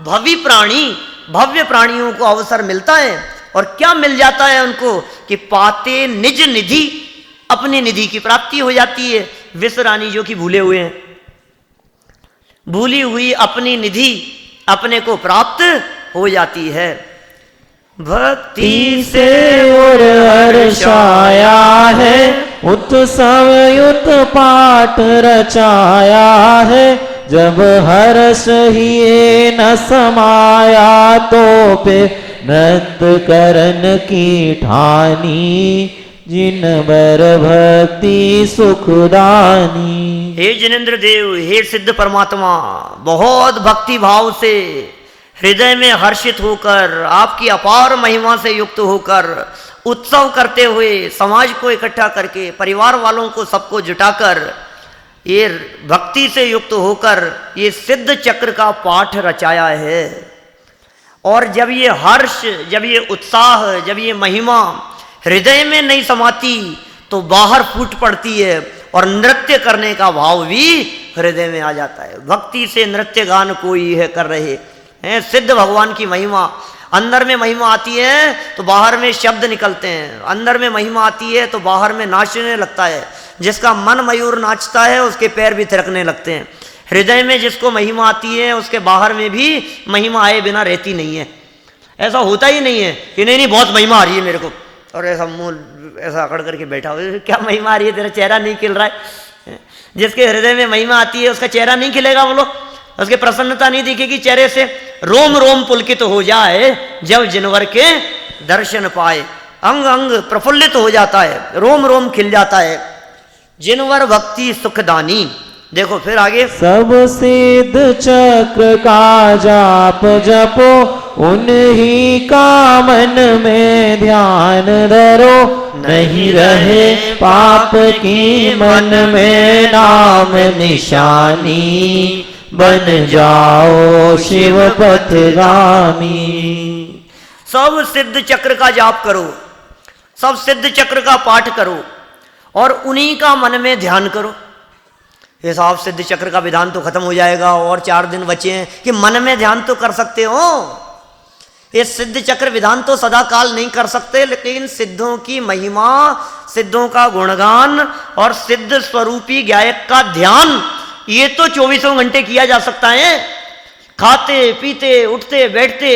भवि प्राणी, भव्य प्राणियों को अवसर मिलता है। और क्या मिल जाता है उनको कि पाते निज निधि, अपनी निधि की प्राप्ति हो जाती है। विसरानी जो कि भूले हुए हैं, भूली हुई अपनी निधि अपने को प्राप्त हो जाती है। भक्ति से और हर्षाया है, उत्सव युत पाठ रचाया है, जब हर्ष ही न समाया तो पे नृत्य करन की ठानी, जिन बर भक्ति सुखदानी। हे जिनेन्द्र देव, हे सिद्ध परमात्मा, बहुत भक्ति भाव से हृदय में हर्षित होकर, आपकी अपार महिमा से युक्त होकर, उत्सव करते हुए, समाज को इकट्ठा करके, परिवार वालों को सबको जुटाकर, ये भक्ति से युक्त होकर ये सिद्ध चक्र का पाठ रचाया है। और जब ये हर्ष, जब ये उत्साह, जब ये महिमा हृदय में नहीं समाती तो बाहर फूट पड़ती है, और नृत्य करने का भाव भी हृदय में आ जाता है। भक्ति से नृत्य गान कोई है कर रहे हैं, सिद्ध भगवान की महिमा। अंदर में महिमा आती है तो बाहर में शब्द निकलते हैं, अंदर में महिमा आती है तो बाहर में नाचने लगता है। जिसका मन मयूर नाचता है उसके पैर भी थिरकने लगते हैं। हृदय में जिसको महिमा आती है उसके बाहर में भी महिमा आए बिना रहती नहीं है। ऐसा होता ही नहीं है कि नहीं नहीं बहुत महिमा आ रही है मेरे को, और ऐसा मुंह ऐसा अकड़ करके बैठा हो, क्या महिमा आ रही है, तेरा चेहरा नहीं खिल रहा है। जिसके हृदय में महिमा आती है उसका चेहरा नहीं खिलेगा, बोलो, उसकी प्रसन्नता नहीं दिखेगी चेहरे से। रोम रोम पुलकित तो हो जाए जब जिनवर के दर्शन पाए, अंग अंग प्रफुल्लित हो जाता है, रोम रोम खिल जाता है। जिनवर भक्ति सुखदानी। देखो फिर आगे, सब सिद्ध चक्र का जाप जपो, उन्हीं का मन में ध्यान धरो, नहीं रहे पाप की मन में नाम निशानी, बन जाओ शिव पथगामी। सब सिद्ध चक्र का जाप करो, सब सिद्ध चक्र का पाठ करो, और उन्हीं का मन में ध्यान करो। ये साहब सिद्ध चक्र का विधान तो खत्म हो जाएगा और 4 दिन बचे हैं, कि मन में ध्यान तो कर सकते हो। ये सिद्ध चक्र विधान तो सदा काल नहीं कर सकते, लेकिन सिद्धों की महिमा, सिद्धों का गुणगान और सिद्ध स्वरूपी गायक का ध्यान, ये तो 24 घंटे किया जा सकता है। खाते पीते उठते बैठते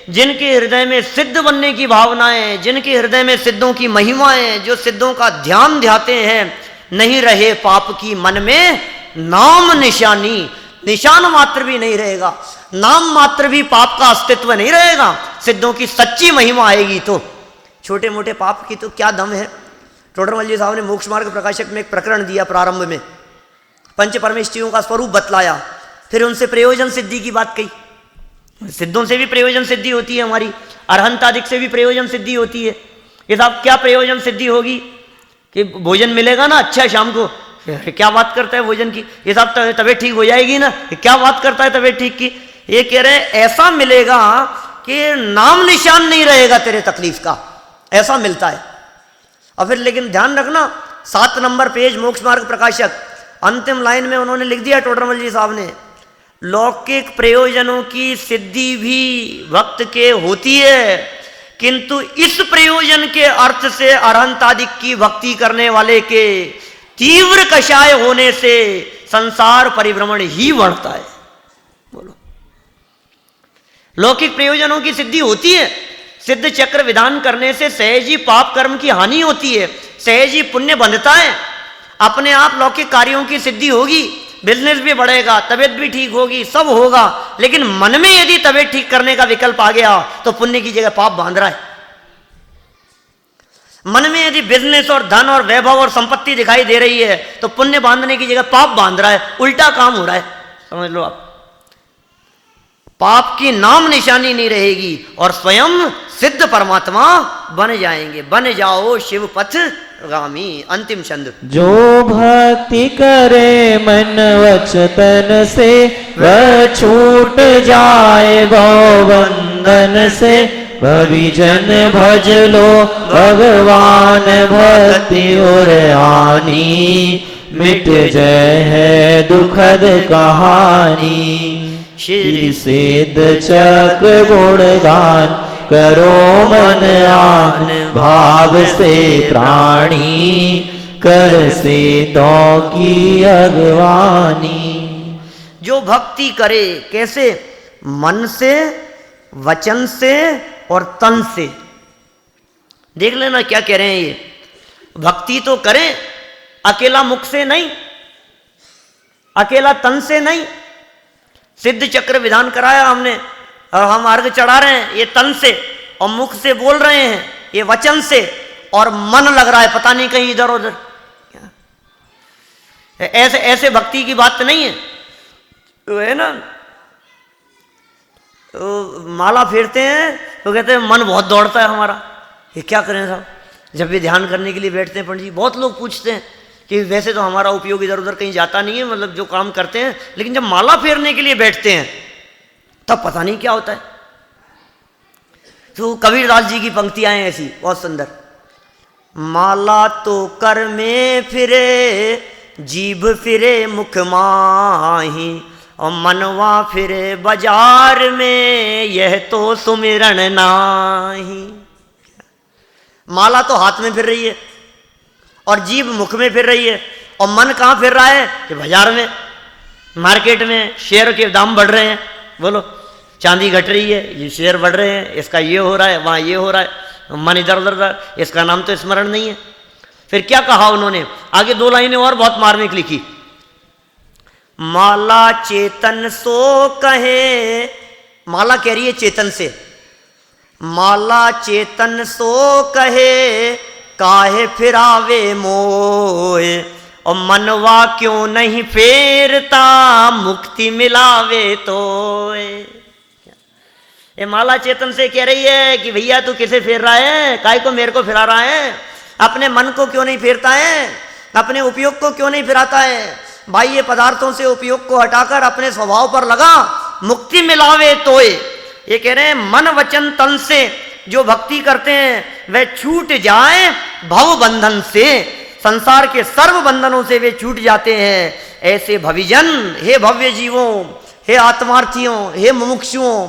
जिनके हृदय में सिद्ध बनने की भावनाएं, जिनके हृदय में सिद्धों की महिमाएं, जो सिद्धों का ध्यान ध्याते हैं, नहीं रहे पाप की मन में नाम निशानी, निशान मात्र भी नहीं रहेगा, नाम मात्र भी पाप का अस्तित्व नहीं रहेगा। सिद्धों की सच्ची महिमा आएगी तो छोटे मोटे पाप की तो क्या दम है। टोडरमल जी साहब ने मोक्ष मार्ग प्रकाशक में एक प्रकरण दिया, प्रारंभ में पंच परमेष्ठियों का स्वरूप बतलाया, फिर उनसे प्रयोजन सिद्धि की बात कही। सिद्धों से भी प्रयोजन सिद्धि होती है हमारी, अरहंतादिक से भी प्रयोजन सिद्धि होती है। ये साहब क्या प्रयोजन सिद्धि होगी कि भोजन मिलेगा ना अच्छा शाम को, क्या बात करता है भोजन की, ये सब तबीयत ठीक हो जाएगी ना, क्या बात करता है तबीयत ठीक की। ये कह रहे ऐसा मिलेगा कि नाम निशान नहीं रहेगा तेरे तकलीफ का, ऐसा मिलता है। और फिर लेकिन ध्यान रखना 7 नंबर पेज मोक्ष मार्ग प्रकाशक अंतिम लाइन में उन्होंने लिख दिया टोडरमल जी साहब ने, लौकिक प्रयोजनों की सिद्धि भी भक्त के होती है, किंतु इस प्रयोजन के अर्थ से अरहंतादिक की भक्ति करने वाले के तीव्र कषाय होने से संसार परिभ्रमण ही बढ़ता है। बोलो, लौकिक प्रयोजनों की सिद्धि होती है, सिद्ध चक्र विधान करने से सहज ही पाप कर्म की हानि होती है, सहज ही पुण्य बंधता है, अपने आप लौकिक कार्यों की सिद्धि होगी, बिजनेस भी बढ़ेगा, तबीयत भी ठीक होगी, सब होगा। लेकिन मन में यदि तबीयत ठीक करने का विकल्प आ गया तो पुण्य की जगह पाप बांध रहा है। मन में यदि बिजनेस और धन और वैभव और संपत्ति दिखाई दे रही है तो पुण्य बांधने की जगह पाप बांध रहा है, उल्टा काम हो रहा है। समझ लो आप, पाप की नाम निशानी नहीं रहेगी और स्वयं सिद्ध परमात्मा बन जाएंगे। बन जाओ शिव पथ गामी। अंतिम छंद। जो भक्ति करे मन वच तन से, वह छूट जाए भवबंधन से। भविजन भज लो भगवान भक्ति और आनी, मिट जाए है दुखद कहानी। श्री सिद्ध चक्र गुणगान करो मन आन, भाव से प्राणी कर से तो की अगवानी। जो भक्ति करे कैसे, मन से, वचन से और तन से। देख लेना क्या कह रहे हैं ये, भक्ति तो करें अकेला मुख से नहीं, अकेला तन से नहीं। सिद्ध चक्र विधान कराया हमने और हम अर्घ चढ़ा रहे हैं ये तन से, और मुख से बोल रहे हैं ये वचन से, और मन लग रहा है पता नहीं कहीं इधर उधर। ऐसे ऐसे भक्ति की बात नहीं है। तो है ना, तो माला फेरते हैं तो कहते हैं मन बहुत दौड़ता है हमारा, ये क्या करें साहब। जब भी ध्यान करने के लिए बैठते हैं पंडित जी, बहुत लोग पूछते हैं कि वैसे तो हमारा उपयोग इधर उधर कहीं जाता नहीं है, मतलब जो काम करते हैं, लेकिन जब माला फेरने के लिए बैठते हैं तब पता नहीं क्या होता है। तो कबीरदास जी की पंक्तियां हैं ऐसी बहुत सुंदर। माला तो कर में फिरे, जीभ फिरे मुख माही, और मनवा फिरे बाजार में, यह तो सुमिरन नाही। माला तो हाथ में फिर रही है और जीभ मुख में फिर रही है, और मन कहाँ फिर रहा है कि बाजार में, मार्केट में शेयर के दाम बढ़ रहे हैं। बोलो, चांदी घट रही है, ये शेयर बढ़ रहे हैं, इसका ये हो रहा है, वहाँ ये हो रहा है, मन इधर उधर, इसका नाम तो स्मरण नहीं है। फिर क्या कहा उन्होंने, आगे 2 लाइनें और बहुत मार्मिक लिखी। माला चेतन सो कहे, माला कह रही है चेतन से, माला चेतन सो कहे, काहे फिरावे मोए, और मनवा क्यों नहीं फेरता, मुक्ति मिलावे तोए। ये माला चेतन से कह रही है कि भैया तू किसे फेर रहा है, काय को मेरे को फिरा रहा है, अपने मन को क्यों नहीं फेरता है, अपने उपयोग को क्यों नहीं फिराता है, बाह्य पदार्थों से उपयोग को हटाकर अपने स्वभाव पर लगा, मुक्ति मिलावे तोए। ये कह रहे हैं मन वचन तन से जो भक्ति करते हैं वह छूट जाए भव बंधन से, संसार के सर्व बंधनों से वे छूट जाते हैं। ऐसे भविजन, हे भव्य जीवों, हे आत्मार्थियों, हे मुमुक्षुओं,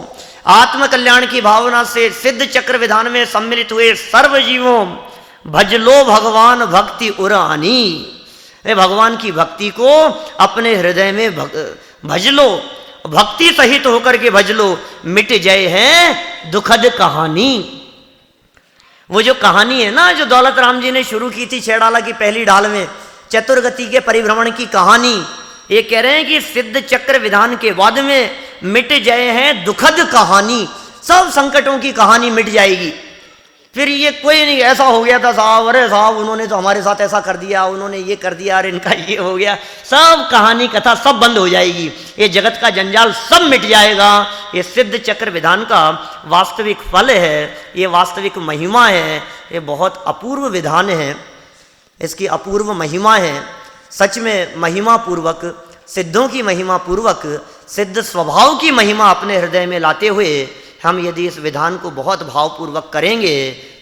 आत्म कल्याण की भावना से सिद्ध चक्र विधान में सम्मिलित हुए सर्व जीवों, भज लो भगवान भक्ति उरानी। वे भगवान की भक्ति को अपने हृदय में भज लो, भक्ति सहित होकर के भज लो, मिट जाए है दुखद कहानी। वो जो कहानी है ना, जो दौलत राम जी ने शुरू की थी छेड़ाला की पहली ढाल में, चतुर्गति के परिभ्रमण की कहानी, ये कह रहे हैं कि सिद्ध चक्र विधान के बाद में मिट जाए हैं दुखद कहानी, सब संकटों की कहानी मिट जाएगी। फिर ये कोई नहीं ऐसा हो गया था साहब, अरे साहब उन्होंने तो हमारे साथ ऐसा कर दिया, उन्होंने ये कर दिया, अरे इनका ये हो गया, सब कहानी कथा सब बंद हो जाएगी, ये जगत का जंजाल सब मिट जाएगा। ये सिद्ध चक्र विधान का वास्तविक फल है, ये वास्तविक महिमा है, ये बहुत अपूर्व विधान है, इसकी अपूर्व महिमा है। सच में महिमा पूर्वक, सिद्धों की महिमा पूर्वक, सिद्ध स्वभाव की महिमा अपने हृदय में लाते हुए हम यदि इस विधान को बहुत भावपूर्वक करेंगे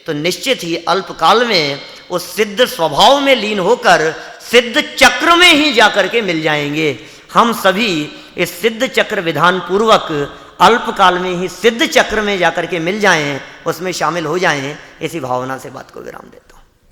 तो निश्चित ही अल्पकाल में उस सिद्ध स्वभाव में लीन होकर सिद्ध चक्र में ही जाकर के मिल जाएंगे। हम सभी इस सिद्ध चक्र विधान पूर्वक अल्पकाल में ही सिद्ध चक्र में जाकर के मिल जाएं, उसमें शामिल हो जाएं, इसी भावना से बात को विराम देता हूं।